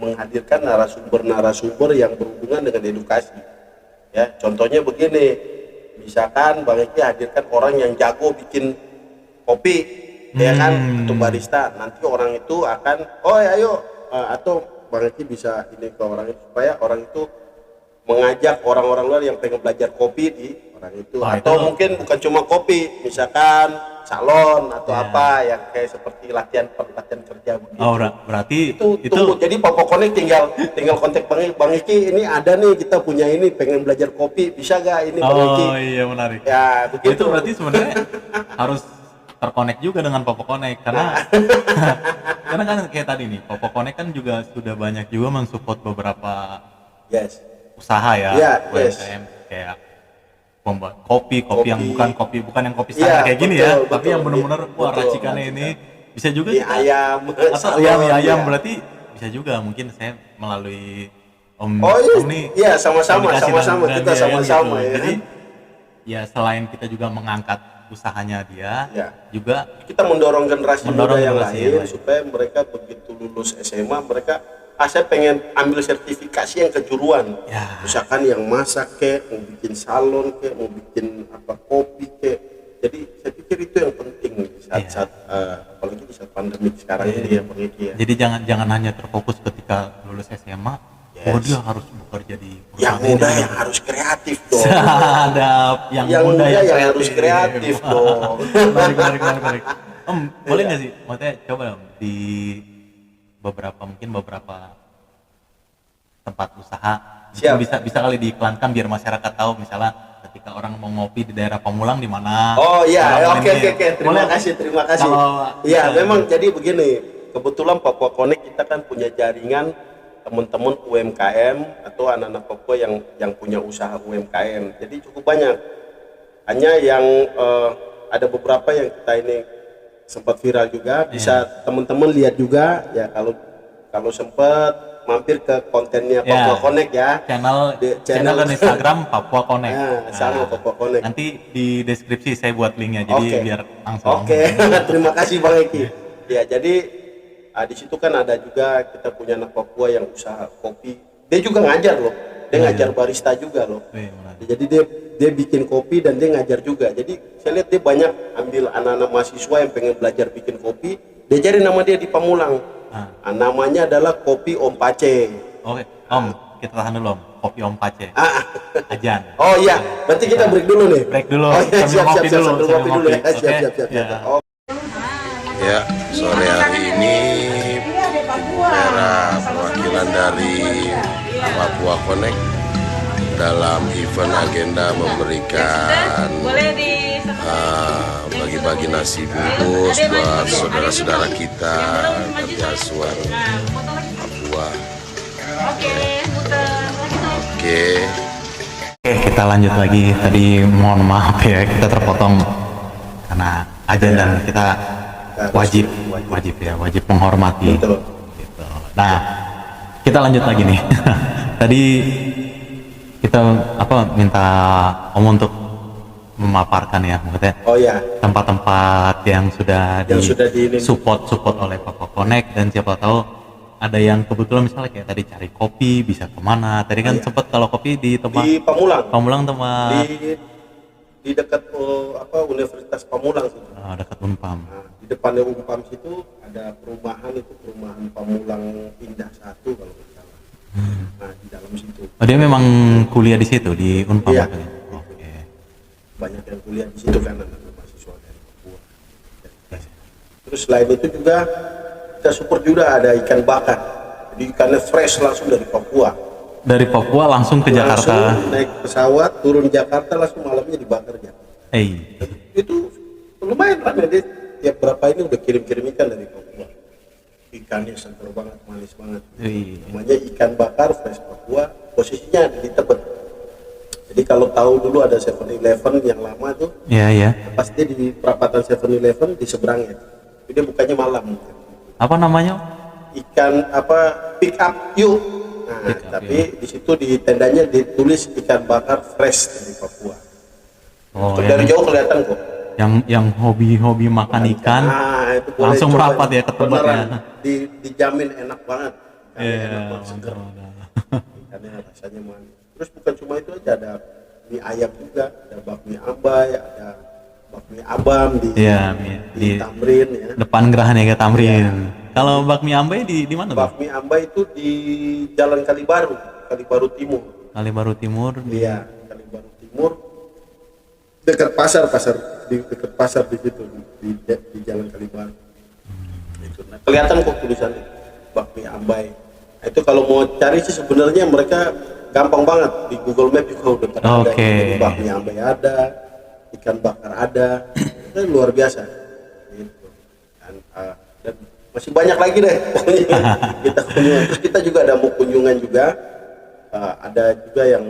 menghadirkan narasumber yang berhubungan dengan edukasi. Ya, contohnya begini. Misalkan Bang Eki hadirkan orang yang jago bikin kopi, ya kan, untuk barista. Nanti orang itu akan, ayo, atau Bang Eki bisa ini ke orang itu supaya orang itu mengajak orang-orang luar yang pengen belajar kopi di orang itu. Atau mungkin bukan cuma kopi, misalkan salon atau apa yang kayak seperti latihan kerja begitu. Oh, berarti itu jadi Popo Connect tinggal kontak Bang Eki, ini ada nih kita punya ini pengen belajar kopi, bisa gak ini Bang Eki? Oh iya, menarik. Ya begitu. Itu berarti sebenarnya harus terkonek juga dengan Popo Connect karena karena kan kayak tadi nih Popo Connect kan juga sudah banyak juga mensupport beberapa usaha ya, UMKM kayak pembuat kopi yang bukan yang kopi standar kayak gini ya, tapi yang benar-benar racikannya ini bisa juga mie ayam atau mie ayam berarti bisa juga mungkin saya melalui iya sama-sama kita sama-sama ya. Jadi ya selain kita juga mengangkat usahanya dia, juga kita mendorong generasi muda yang lain lain supaya mereka begitu lulus SMA mereka saya pengen ambil sertifikasi yang kejuruan, misalkan yang masak kek, mau bikin salon kek, mau bikin apa kopi kek. Jadi saya pikir itu yang penting di saat apalagi di saat pandemi sekarang ini ya Bang Eki ya. Jadi jangan hanya terfokus ketika lulus SMA, dia harus bekerja di yang muda yang harus kreatif dong. Sadap, yang muda yang harus kreatif dong. Menarik. Boleh nggak sih, maksudnya coba dong di beberapa tempat usaha bisa kali diiklankan biar masyarakat tahu, misalnya ketika orang mau ngopi di daerah Pamulang di mana. Oke. Terima kasih. Iya, memang jadi begini. Kebetulan Papua Connect kita kan punya jaringan teman-teman UMKM atau anak-anak Papua yang punya usaha UMKM. Jadi cukup banyak. Hanya yang ada beberapa yang kita ini sempat viral juga, bisa teman-teman lihat juga ya, kalau sempat mampir ke kontennya Papua Connect ya. Channel dan Instagram Papua Connect. Sama Papua Connect. Nanti di deskripsi saya buat linknya, jadi biar langsung. Terima kasih Bang Eki. Ya, jadi di situ kan ada juga kita punya anak Papua yang usaha kopi. Dia juga ngajar loh. Dia ngajar barista juga loh. Jadi dia bikin kopi dan dia ngajar juga. Jadi saya lihat dia banyak ambil anak-anak mahasiswa yang pengen belajar bikin kopi. Dia cari nama dia di Pamulang. Namanya adalah Kopi Om Pace. Oke, Om, kita tahan dulu Om. Kopi Om Pace. Ajan. Oh iya, berarti kita break dulu nih. Break dulu. Oh iya, siap. Sambil ngopi dulu ya. Okay. Siap. Ya, sore hari ini para perwakilan dari Papua Connect dalam event agenda memberikan bagi-bagi nasi bungkus buat saudara-saudara kita panti asuhan Papua. Oke, Kita lanjut lagi. Tadi mohon maaf ya, kita terpotong karena ajan dan kita wajib menghormati. Betul. Gitu. Nah, kita lanjut lagi nih. Tadi kita minta Om untuk memaparkan ya, maksudnya tempat-tempat yang sudah di support oleh Papua Connect, dan siapa tahu ada yang kebetulan misalnya kayak tadi cari kopi bisa kemana. Tadi kan sempat kalau kopi di tempat di Pamulang tempat di dekat Universitas Pamulang situ. Dekat Unpam. Nah, di depannya Unpam situ ada perumahan Pamulang Indah 1 kalau nggak salah. Nah, di dalam situ. Oh, dia memang kuliah di situ di Unpam. Iya. Oke. Banyak yang kuliah di situ kan, anak mahasiswa dari Papua. Terus selain itu juga kita support juga ada ikan bakar. Jadi ikannya fresh langsung dari Papua. Dari Papua langsung ke Jakarta. Langsung naik pesawat turun Jakarta, langsung malamnya dibakar ya. Itu lumayan ramai deh. Tiap berapa ini udah kirim ikan dari Papua. Ikannya seger banget, manis banget. Namanya ikan bakar fresh Papua. Posisinya ada di Tebet. Jadi kalau tahu dulu ada 7-Eleven yang lama tuh. Iya. Pasti di perapatan 7-Eleven di seberangnya. Dia bukanya malam. Apa namanya? Ikan pick up yuk. Nah, tapi di situ di tendanya ditulis ikan bakar fresh dari Papua. Dari jauh kelihatan kok. Yang hobi makan ikan. Itu langsung merapat ya ke tempatnya. Dijamin enak banget. Enak banget, seger. Ikannya rasanya manis. Terus bukan cuma itu aja, ada mie ayam juga, ada bakmi ambai, ada bakmi abam di Tamrin ya. Depan Gerahan Niaga Tamrin. Kalau bakmi ambai di mana, Bang? Bakmi ambai itu di Jalan Kalibaru Timur. Kalibaru Timur. Iya, Kalibaru Timur. Dekat pasar di situ di Jalan Kalibaru. Itu. Nah, kelihatan kok tulisannya bakmi ambai. Itu kalau mau cari sih sebenarnya mereka gampang banget, di Google Map juga udah ada. Jadi bakmi ambai ada, ikan bakar ada, itu luar biasa. Gitu. Dan masih banyak lagi deh pokoknya kita kunjungan. Terus kita juga ada mau kunjungan juga, ada juga yang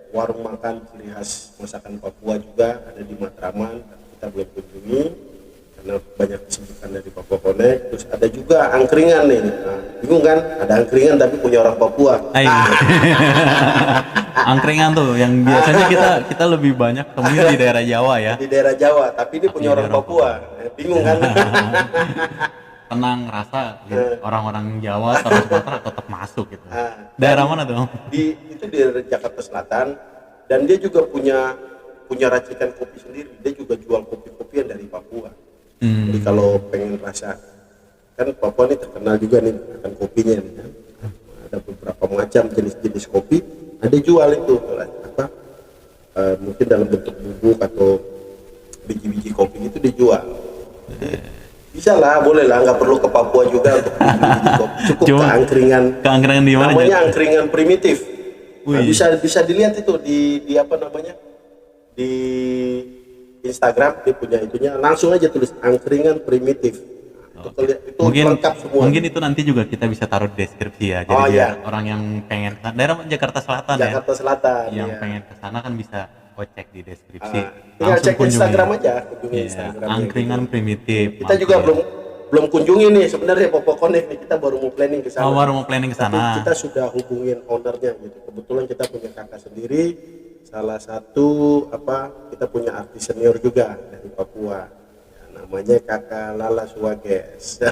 warung makan ciri khas masakan Papua juga ada di Matraman, kita belum kunjungi karena banyak kesibukan dari Papua Connect. Terus ada juga angkringan nih, bingung kan, ada angkringan tapi punya orang Papua. Angkringan tuh yang biasanya kita lebih banyak temuin di daerah Jawa ya. Di daerah Jawa, tapi ini punya orang Papua. Bingung kan? Tenang, rasa orang-orang Jawa atau Sumatera tetap masuk gitu. Daerah mana tuh? Itu di Jakarta Selatan, dan dia juga punya racikan kopi sendiri. Dia juga jual kopi-kopian dari Papua. Jadi kalau pengen rasa, kan Papua ini terkenal juga nih akan kopinya nih, kan? Ada beberapa macam jenis-jenis kopi. Ada jual itu mungkin dalam bentuk bubuk atau biji-biji kopi itu dijual. Bisa lah, boleh lah, nggak perlu ke Papua juga untuk biji kopi. Cukup ke angkringan di mana? Namanya angkringan primitif. Nah, bisa dilihat itu di di Instagram, dia punya itunya, langsung aja tulis angkringan primitif. Itu mungkin lengkap semua. Mungkin itu nanti juga kita bisa taruh di deskripsi ya. Jadi orang yang pengen daerah Jakarta Selatan Selatan yang pengen ke sana kan bisa cek di deskripsi. Tinggal Langsung cek kunjungi. Instagram aja, kunjungi Iya, Instagramnya. angkringan primitif. Kita juga belum kunjungi nih sebenarnya Popo Connect nih, kita baru mau planning ke sana. Oh, baru mau planning ke Tapi sana. kita sudah hubungin ownernya gitu. Kebetulan kita punya kakak sendiri, salah satu kita punya artis senior juga dari Papua. Ya, namanya Kakak Lala Suwages.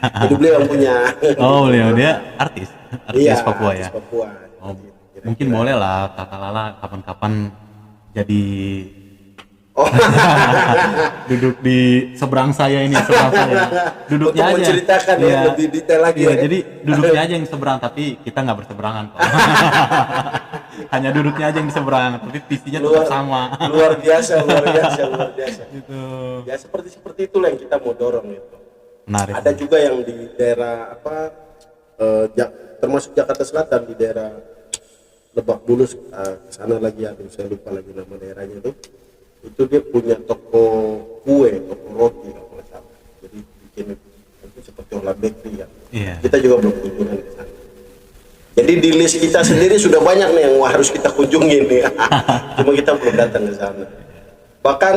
Jadi beliau yang punya. Oh, beliau dia artis Iya, Papua artis ya. Papua. Oh, Kira-kira. mungkin boleh lah Kakak Lala kapan-kapan jadi Oh, duduk di seberang saya ini, seberang saya. Duduknya untuk aja. menceritakan ya, lebih detail lagi Iya, ya. jadi duduknya aja yang seberang, tapi kita nggak berseberangan kok. Hanya duduknya aja yang di seberang, tapi visinya tetap sama. luar biasa. Gitu. Ya seperti itulah yang kita mau dorong itu. Menarik. Ada juga yang di daerah termasuk Jakarta Selatan, di daerah Lebak Bulus, ke sana lagi, aduh saya lupa lagi nama daerahnya itu dia punya toko kue, toko roti kalau nggak salah. Jadi bikin itu seperti olah bakery ya. Iya. Kita juga belum kunjungan ke sana. Jadi di list kita sendiri sudah banyak nih yang harus kita kunjungi nih. Cuma kita belum datang ke sana. Bahkan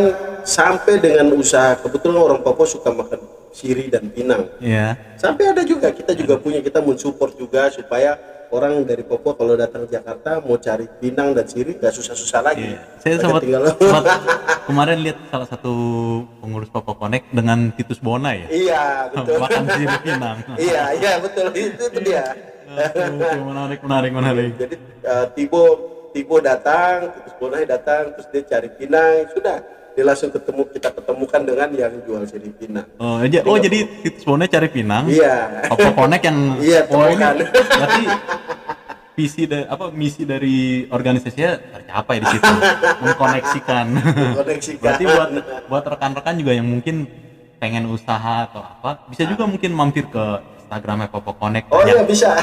sampai dengan usaha, kebetulan orang Papua suka makan siri dan pinang. Iya. Sampai ada juga, kita juga punya, kita mensupport juga supaya orang dari Papua kalau datang ke Jakarta mau cari pinang dan siri nggak susah-susah lagi. Iya. Saya sempat kemarin lihat salah satu pengurus Papua Connect dengan Titus Bona ya. Iya, betul. Makan sirip Pinang. Iya, betul. Itu dia. Oke, menarik. Jadi Tibo datang, Titus Bonai datang, terus dia cari pinang, sudah dia langsung kita ketemukan dengan yang jual siri pinang. Jadi Titus Bona cari Pinang. Iya. Papua Connect yang Iya, ini temukan. berarti misi dari organisasinya tercapai di situ, mengkoneksikan. Berarti buat rekan-rekan juga yang mungkin pengen usaha atau apa, bisa juga mungkin mampir ke Instagramnya Papua Connect. Oh iya, bisa.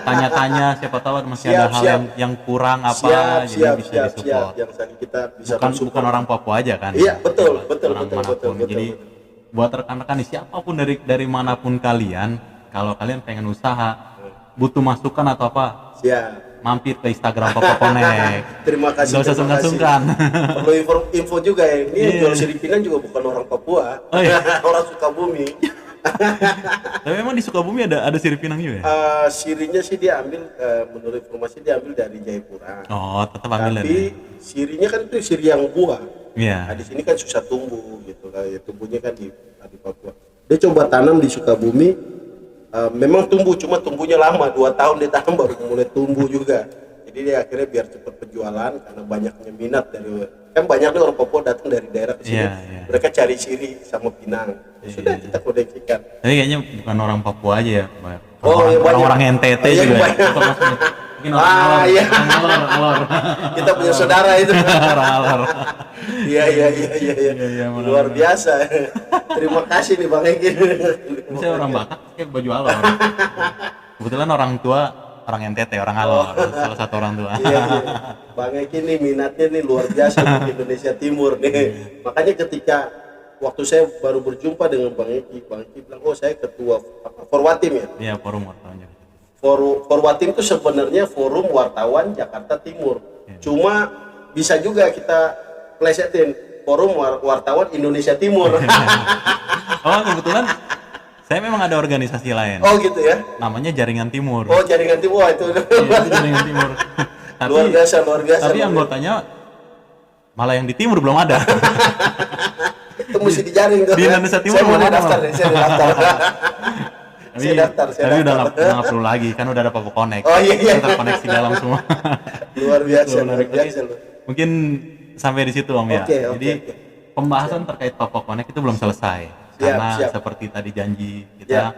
Tanya-tanya, siapa tahu masih ada hal yang kurang apa, jadi bisa disupport. Yang kita bisa Bukan orang Papua aja kan? Iya, betul. Jadi buat rekan-rekan siapapun dari manapun kalian, kalau kalian pengen usaha, butuh masukan atau apa, siap, mampir ke Instagram Papua Connect. Terima kasih. Gak usah sungkan-sungkan. Perlu info juga ya. Ini jual sirip pinang juga bukan orang Papua. Oh, iya. Orang Sukabumi. Tapi memang di Sukabumi ada sirip Pinang juga ya? Sirinya sih dia ambil, menurut informasi dia ambil dari Jayapura. Oh, tetap ambil Tapi sirinya kan itu siri yang buah. Iya. Nah, di sini kan susah tumbuh gitu lah. Ya, tumbuhnya kan di Papua. Dia coba tanam di Sukabumi, memang tumbuh, cuma tumbuhnya lama, 2 tahun dia tanam baru mulai tumbuh juga. Jadi dia akhirnya biar cepat penjualan karena banyaknya minat kan banyaknya orang Papua datang dari daerah ke sini. Iya. Mereka cari siri sama pinang. Sudah kita koneksikan. Tapi kayaknya bukan orang Papua aja ya, Mbak. Oh, iya, banyak. Orang NTT Iya, juga. banyak. Mungkin orang Iya. alor. Kita punya saudara itu. Orang alor. Iya. Iya, Luar biasa. Terima kasih nih Bang Egi. Saya orang Batak pakai baju alor. Kebetulan orang tua orang NTT, orang alor, salah satu orang tua. Iya. Bang Egi nih minatnya nih luar biasa untuk Indonesia Timur nih. Makanya ketika waktu saya baru berjumpa dengan Bang Egi bilang, oh saya ketua Forwatim ya. Iya, forum wartawan. Forwatim itu sebenarnya forum wartawan Jakarta Timur. Cuma bisa juga kita plesetin forum wartawan Indonesia Timur. Oh, kebetulan saya memang ada organisasi lain. Oh gitu ya. Namanya Jaringan Timur. Oh Jaringan Timur itu. Iya, itu Jaringan Timur. Luar biasa. Tapi anggotanya malah yang di timur belum ada. Itu mesti dijaring tuh. Di Indonesia Timur saya mau belum ada, daftar Bang. nih, saya daftar. Tapi udah nggak perlu lagi, kan udah ada Papua Connect. Oh iya. Terkoneksi dalam semua. Luar biasa. Mungkin sampai di situ Om ya. Jadi pembahasan terkait Papua Connect itu belum selesai. Karena seperti tadi janji kita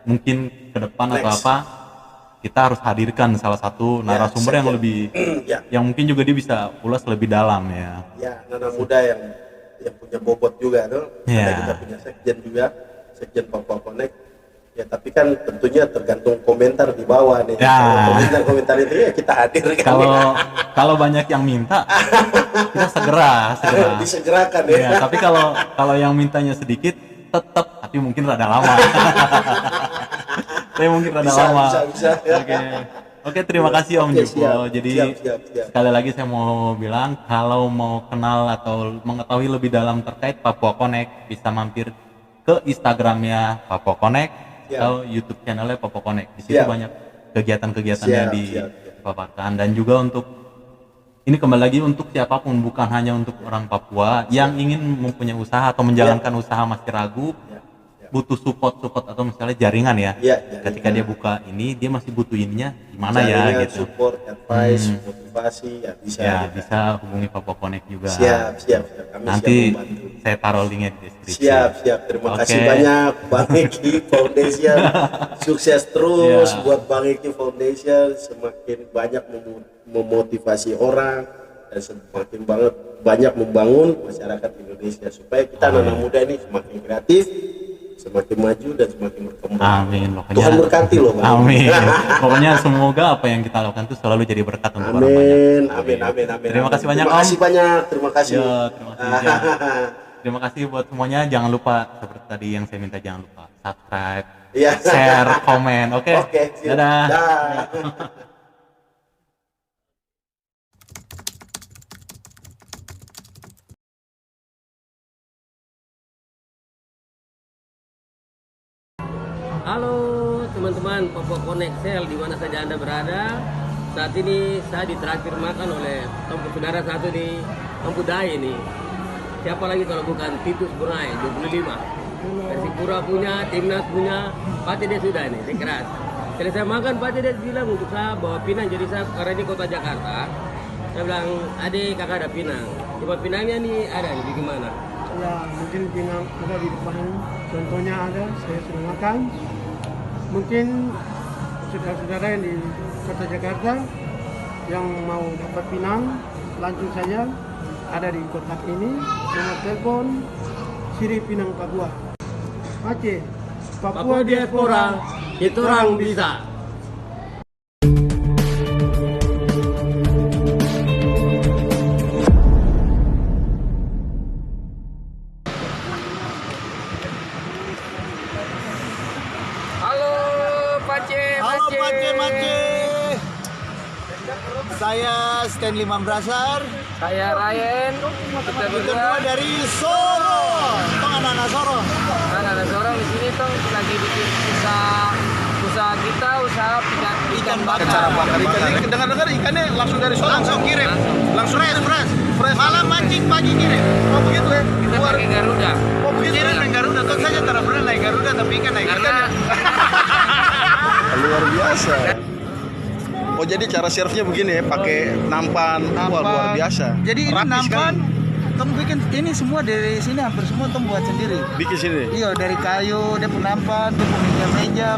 mungkin ke depan atau apa, kita harus hadirkan salah satu narasumber yang lebih yang mungkin juga dia bisa ulas lebih dalam ya. Ya, anak muda yang punya bobot juga tuh. Kita punya sekjen juga, sekjen Papua Connect. Ya tapi kan tentunya tergantung komentar di bawah nih. Komentar itu ya kita hadirkan. Kalau banyak yang minta, kita segera. Disegerakan ya. Ya. Tapi kalau yang mintanya sedikit, tetap, tapi mungkin rada lama. Bisa. Bisa. Oke. Oke, terima kasih Om Oke, Jupo. siap, Jadi siap. sekali lagi saya mau bilang, kalau mau kenal atau mengetahui lebih dalam terkait Papua Connect, bisa mampir ke Instagramnya Papua Connect atau YouTube channelnya Papua Connect. Di situ Siap. banyak kegiatan-kegiatannya Siap. dipaparkan. Dan juga untuk ini kembali lagi untuk siapapun, bukan hanya untuk orang Papua yang ingin mempunyai usaha atau menjalankan usaha masih ragu, butuh support atau misalnya jaringan ya. Ketika dia buka ini, dia masih butuh ininya gimana Jaringan, ya gitu. support, advice, motivasi ya bisa. Bisa hubungi Papua Connect juga. Siap. Kami Nanti siap membantu. saya taruh linknya di deskripsi. Siap. Terima kasih banyak Bang Eki Foundation. Sukses terus buat Bang Eki Foundation, semakin banyak memotivasi orang dan semakin banyak membangun masyarakat Indonesia supaya kita anak muda ini semakin kreatif, semakin maju dan semakin berkembang. Amin. Pokoknya, Tuhan berkati loh, Bang. Amin. Pokoknya semoga apa yang kita lakukan itu selalu jadi berkat untuk orang banyak. Amin. Terima kasih banyak, Om. Terima kasih. Terima kasih. Terima kasih buat semuanya. Jangan lupa seperti tadi yang saya minta, jangan lupa subscribe, share, komen. Oke. Siap. Dadah. Halo teman-teman Papua Connect Sel, di mana saja Anda berada. Saat ini saya ditraktir makan oleh saudara satu di Ampudai ini. Siapa lagi kalau bukan Titus Bunai 25. Persipura punya, Timnas punya, Pak Tedes sudah ini, dia keras. Selesai makan Pak Tedes bilang untuk saya bawa pinang, jadi saya karena ini kota Jakarta. Saya bilang, adik kakak ada pinang. Cuma pinangnya nih ada nih, bagaimana? Ya, mungkin pinang ada di depan, contohnya ada, saya sudah makan. Mungkin saudara-saudara yang di kota Jakarta yang mau dapat pinang, langsung saja ada di kotak ini, nomor telepon Siri Pinang Papua. Aceh, Papua Diaspora, itu orang bisa. Halo Pace. Saya Stanley Mambrasar. Saya Ryan. Kita Berdua dari Soro. Tong anak-anak Soro. anak-anak orang di sini tuh lagi bikin usaha kita, usaha ikan bakar. Cara bakar ikan. Dengar-dengar ikannya langsung dari Soro. Langsung kirim. Langsung fresh. Malam mancing pagi kirim. Oh begitu ya? Kita pakai Garuda. Oh begitu. Kirim naik Garuda. Tentu saja tidak pernah naik Garuda tapi ikan naik ikan. Luar biasa. Oh jadi cara serve-nya begini ya, pakai nampan. Wah, luar biasa. Jadi ini Rapi nampan, sekali. Tom bikin ini semua dari sini, hampir semua Tom buat sendiri. Bikin sini. Iya, dari kayu, dia pun nampan, dia pun meja-meja.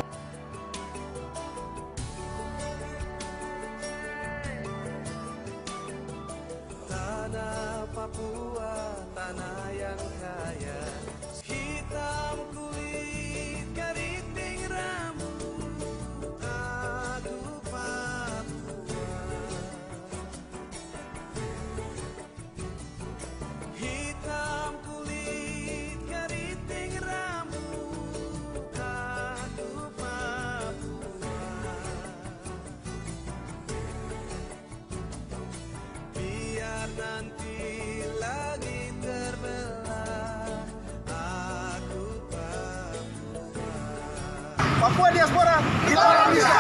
Tanah Papua, tanah yang kaya, hitam kulit, keriting rambut, aduh Papua. Hitam kulit, keriting rambut, aduh Papua. Biar nanti langit terbelah, aku Papua. Papua Diaspora, kita orang bisa.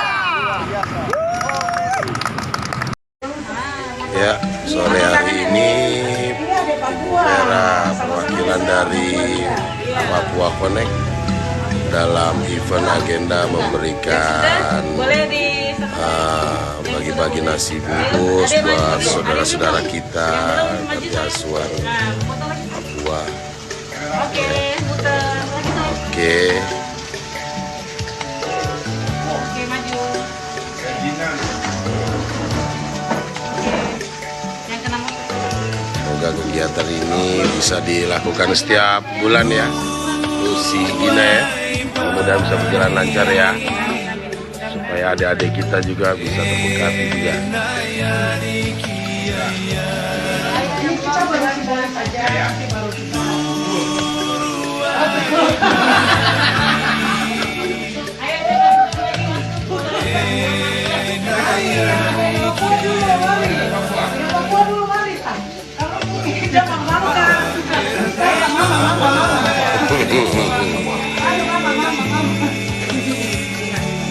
Ya, sore hari ini para perwakilan dari Papua Connect dalam event agenda memberikan bagi-bagi nasi bungkus buat saudara-saudara kita dari asuhan Papua. Oke. Semoga kegiatan ini bisa dilakukan setiap bulan ya. Terus si Gina ya, mudah-mudahan bisa berjalan lancar ya. Supaya adik-adik kita juga bisa terberkati juga.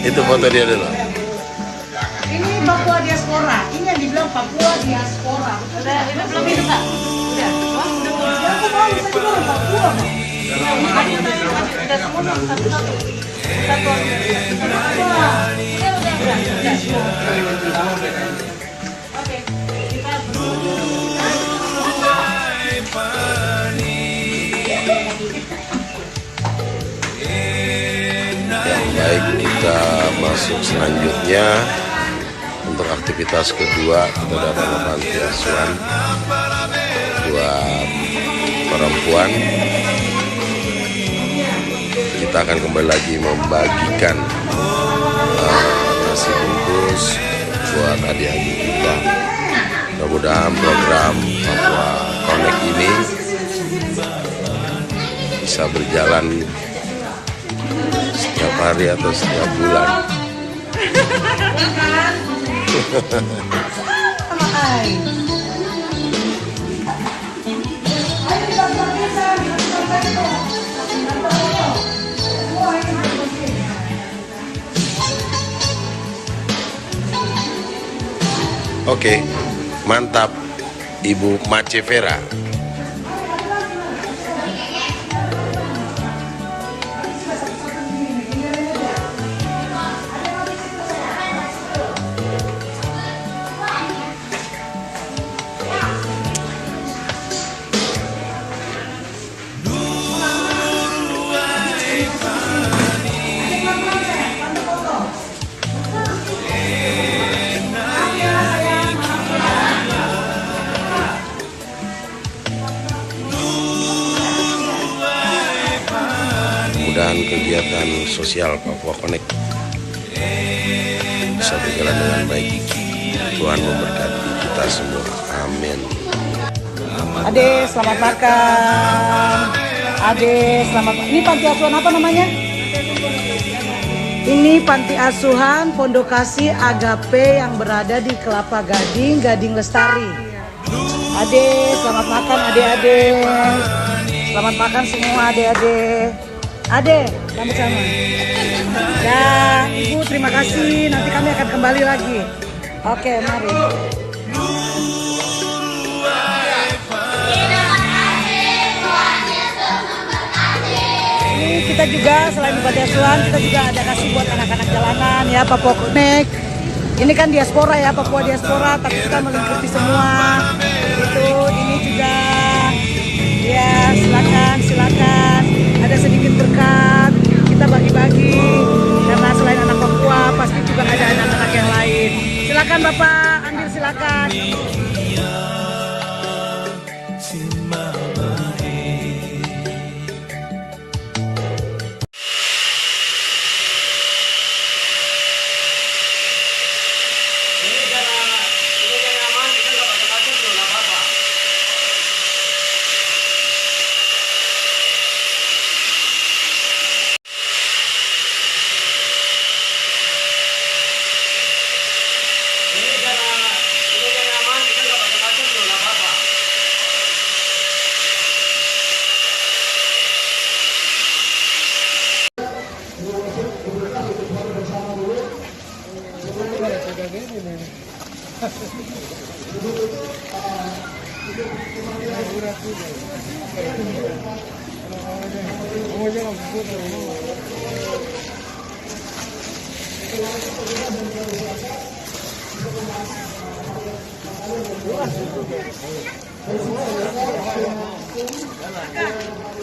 Itu foto dia dulu. Ini Papua diaspora. Ini yang dibilang Papua diaspora. Udah, itu belum itu Kak? Udah. Udah, aku mau bisa juga orang Papua. Udah semua satu-satu. Satu. Oke. Baik, kita masuk selanjutnya untuk aktivitas kedua. Kita datang ke panti asuhan buat perempuan. Kita akan kembali lagi membagikan nasi bungkus buat adik-adik kita. Mudah-mudahan program Papua Connect ini bisa berjalan setiap hari atau setiap bulan. Oke, mantap Ibu Mace Vera. Dan kegiatan sosial Papua Connect bisa berjalan dengan baik. Tuhan memberkati kita semua. Amin. Ade, selamat makan. Ade, selamat. Ini panti asuhan apa namanya? Ini panti asuhan Pondok Kasih Agape yang berada di Kelapa Gading, Gading Lestari. Ade, selamat makan ade-ade. Selamat makan semua ade-ade. Ade, sama-sama. Ya, Ibu terima kasih. Nanti kami akan kembali lagi. Oke, mari. Ini kita juga selain di panti asuhan, kita juga ada kasih buat anak-anak jalanan ya, Papua Connect. Ini kan diaspora ya, Papua diaspora, tapi kita melingkupi semua. Itu, ini juga. Ya, silakan. Ada sedikit berkat, kita bagi-bagi. Karena selain anak Papua, pasti juga ada anak-anak yang lain. Silakan Bapak, ambil silakan.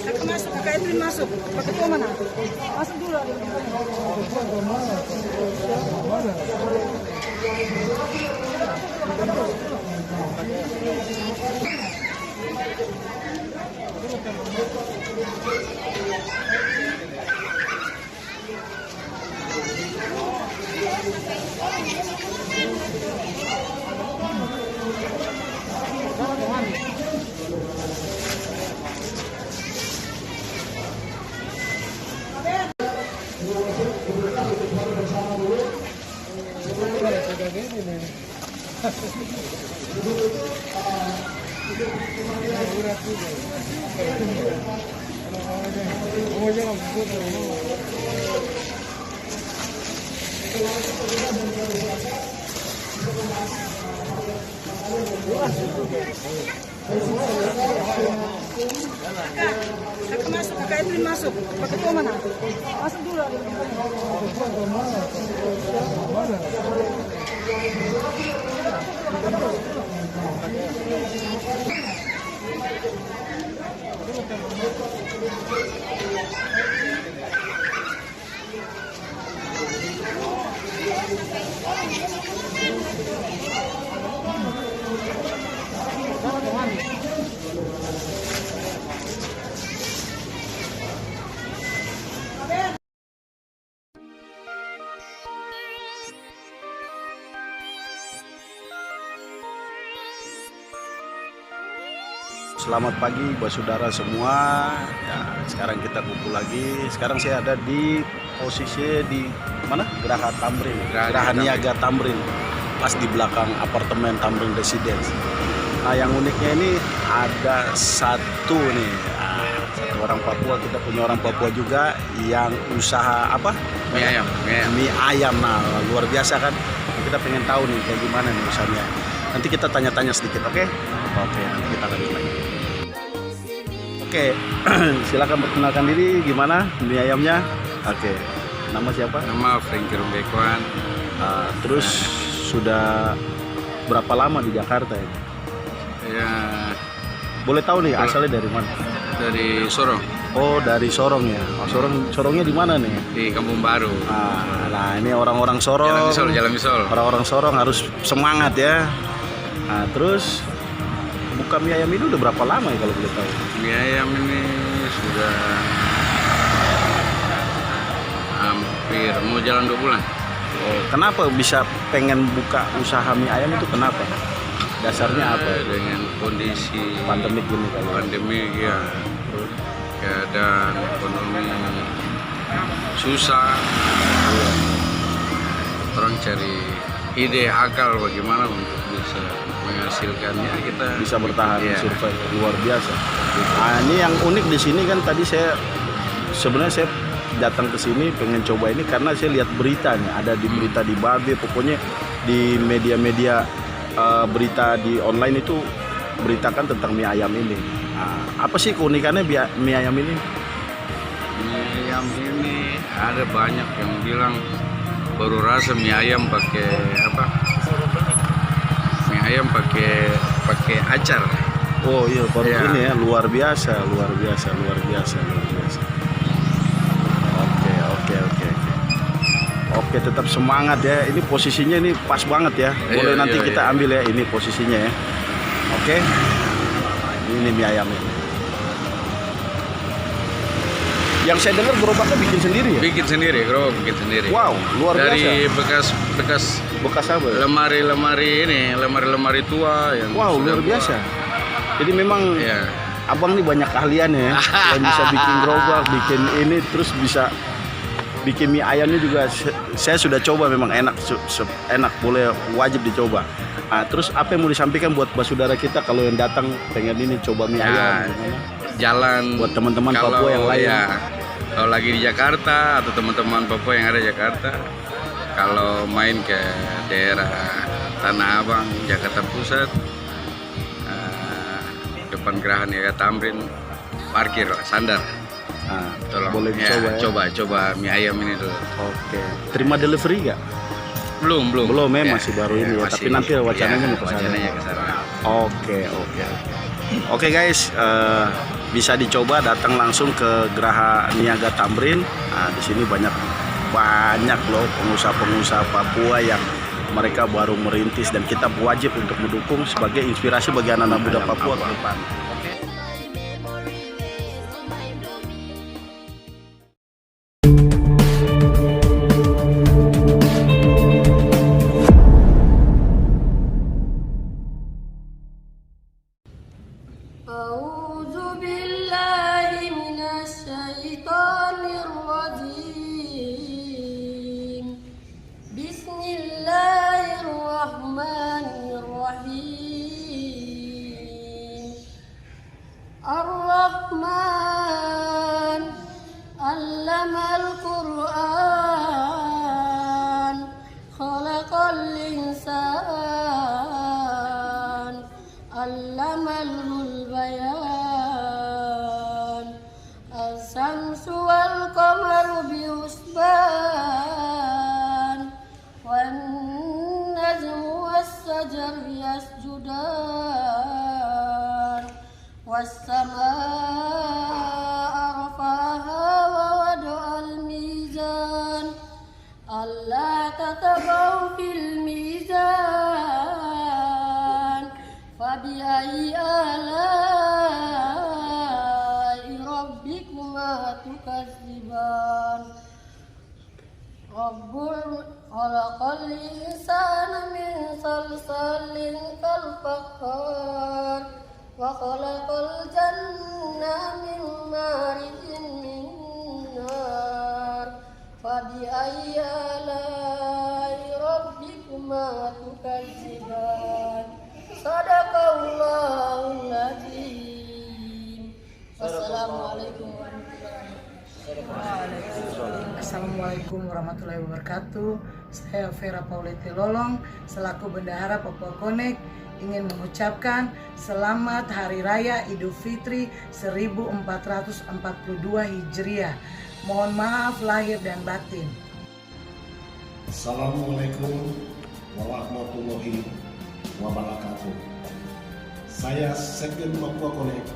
Kakak masuk, Kakak Edwin masuk. Pak Ketua mana? Masuk dulu. ini nih. Kakak masuk, kakak Edwin masuk. Pak Ketua mana? Masuk dulu. Selamat pagi buat saudara semua. Ya, sekarang kita kumpul lagi. Sekarang saya ada di posisi di mana? Geraha Tamrin. Geraha Niaga Tamrin. Pas di belakang apartemen Tamrin Residence. Nah, yang uniknya ini ada satu nih. Satu orang Papua, kita punya orang Papua juga yang usaha apa? Mie ayam. Mie ayam. Nah, luar biasa kan? Kita pengen tahu nih kayak gimana nih usahanya. Nanti kita tanya-tanya sedikit, oke? Oke, nanti kita lanjut lagi. Oke, silakan perkenalkan diri, gimana mie ayamnya? Oke, nama siapa? Nama Franky Rumbekuan. Terus sudah berapa lama di Jakarta ini? Ya, Boleh tahu nih asalnya dari mana? dari Sorong, Oh, dari Sorong ya. Oh, Sorongnya di mana nih? di Kampung Baru. Nah, ini orang-orang Sorong. Jalan Misol. Orang-orang Sorong harus semangat ya. Nah, terus buka mie ayam ini udah berapa lama ya kalau boleh tahu? Mie ayam ini sudah hampir mau jalan 2 bulan. Oh, kenapa bisa pengen buka usaha mie ayam itu kenapa? Dasarnya apa? Dengan kondisi Pandemik gini kalau. pandemi ya, keadaan ekonomi susah. Orang cari ide akal bagaimana untuk bisa menghasilkannya, kita Bisa bertahan Iya. survive luar biasa. Nah, ini yang unik di sini kan tadi saya datang ke sini pengen coba ini karena saya lihat berita nih, ada di berita di Babe, pokoknya di media-media berita di online itu beritakan tentang mie ayam ini. Nah, apa sih keunikannya mie ayam ini? Mie ayam ini ada banyak yang bilang baru rasa mie ayam pakai apa? Mie ayam pakai acar. Oh iya, baru Iya. ini ya, luar biasa. Oke, tetap semangat ya. Ini posisinya ini pas banget ya. Boleh Iya, nanti iya, kita iya. ambil ya, ini posisinya ya. Oke. Ini mie ayam ini. Yang saya dengar gerobaknya bikin sendiri ya? Bikin sendiri, bikin sendiri. Wow, luar Dari biasa. bekas apa ya? lemari tua yang Wow, sudah luar tua. biasa. Jadi memang Iya. abang nih banyak keahlian ya. Yang bisa bikin gerobak, bikin ini, terus bisa bikin mie ayamnya juga. Saya sudah coba, memang enak, enak, boleh, wajib dicoba. Nah, terus apa yang mau disampaikan buat saudara kita kalau yang datang pengen ini coba mie ayam? Gimana? Jalan Buat teman-teman kalau- Papua yang lain. ya, kalau lagi di Jakarta atau teman-teman Papua yang ada di Jakarta, kalau main ke daerah Tanah Abang, Jakarta Pusat, depan Geraha Niaga Tamrin, parkir lah, sandar. Nah, Tolong boleh dicoba ya. coba mie ayam ini dulu. Oke. Terima delivery nggak? Belum Belum ya, masih baru ini ya. Tapi nanti wacananya mau ke sana. Wacananya ke sana. Oke. Oke guys, bisa dicoba datang langsung ke Geraha Niaga Tamrin. Nah, di sini banyak loh pengusaha-pengusaha Papua yang mereka baru merintis dan kita wajib untuk mendukung sebagai inspirasi bagi anak-anak muda Papua ke depan. أعوذ بالله من الشيطان الرجيم بسم الله الرحمن الإنسان علمه البيان الشمس والقمر بحسبان والنجم والشجر يسجدان والسماء رفعها ووضع الميزان ألا تطغوا في الميزان فبأي آلاء ربكما تكذبان خلق الإنسان من صلصال كالفخار وخلق الجنة من مارج من نار فبأي آلاء ربكما تكذبان صدق الله العظيم. Wassalamualaikum Assalamualaikum warahmatullahi wabarakatuh. Saya Vera Paulette Lolong selaku Bendahara Papua Connect ingin mengucapkan selamat Hari Raya Idul Fitri 1442 Hijriah. Mohon maaf lahir dan batin. Assalamualaikum warahmatullahi wabarakatuh. Saya Sekjen Papua Connect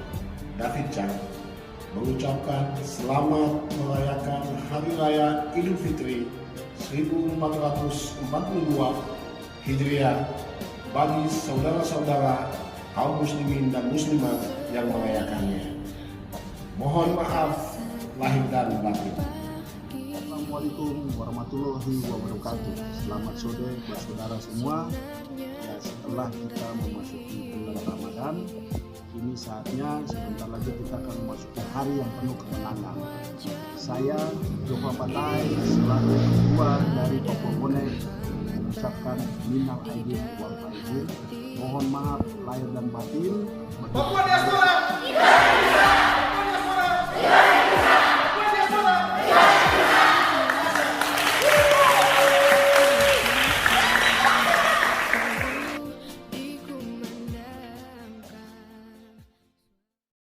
David Chang mengucapkan selamat merayakan Hari Raya Idul Fitri 1442 Hijriah bagi saudara-saudara kaum muslimin dan muslimat yang merayakannya. Mohon maaf lahir dan batin. Assalamualaikum warahmatullahi wabarakatuh. Selamat sore buat saudara semua. Ya, setelah kita memasuki bulan Ramadan, ini saatnya sebentar lagi kita akan memasuki hari yang penuh kemenangan. Saya Jova Patai selaku ketua dari Papua Connect mengucapkan minal aidin wal faizin. Mohon maaf lahir dan batin.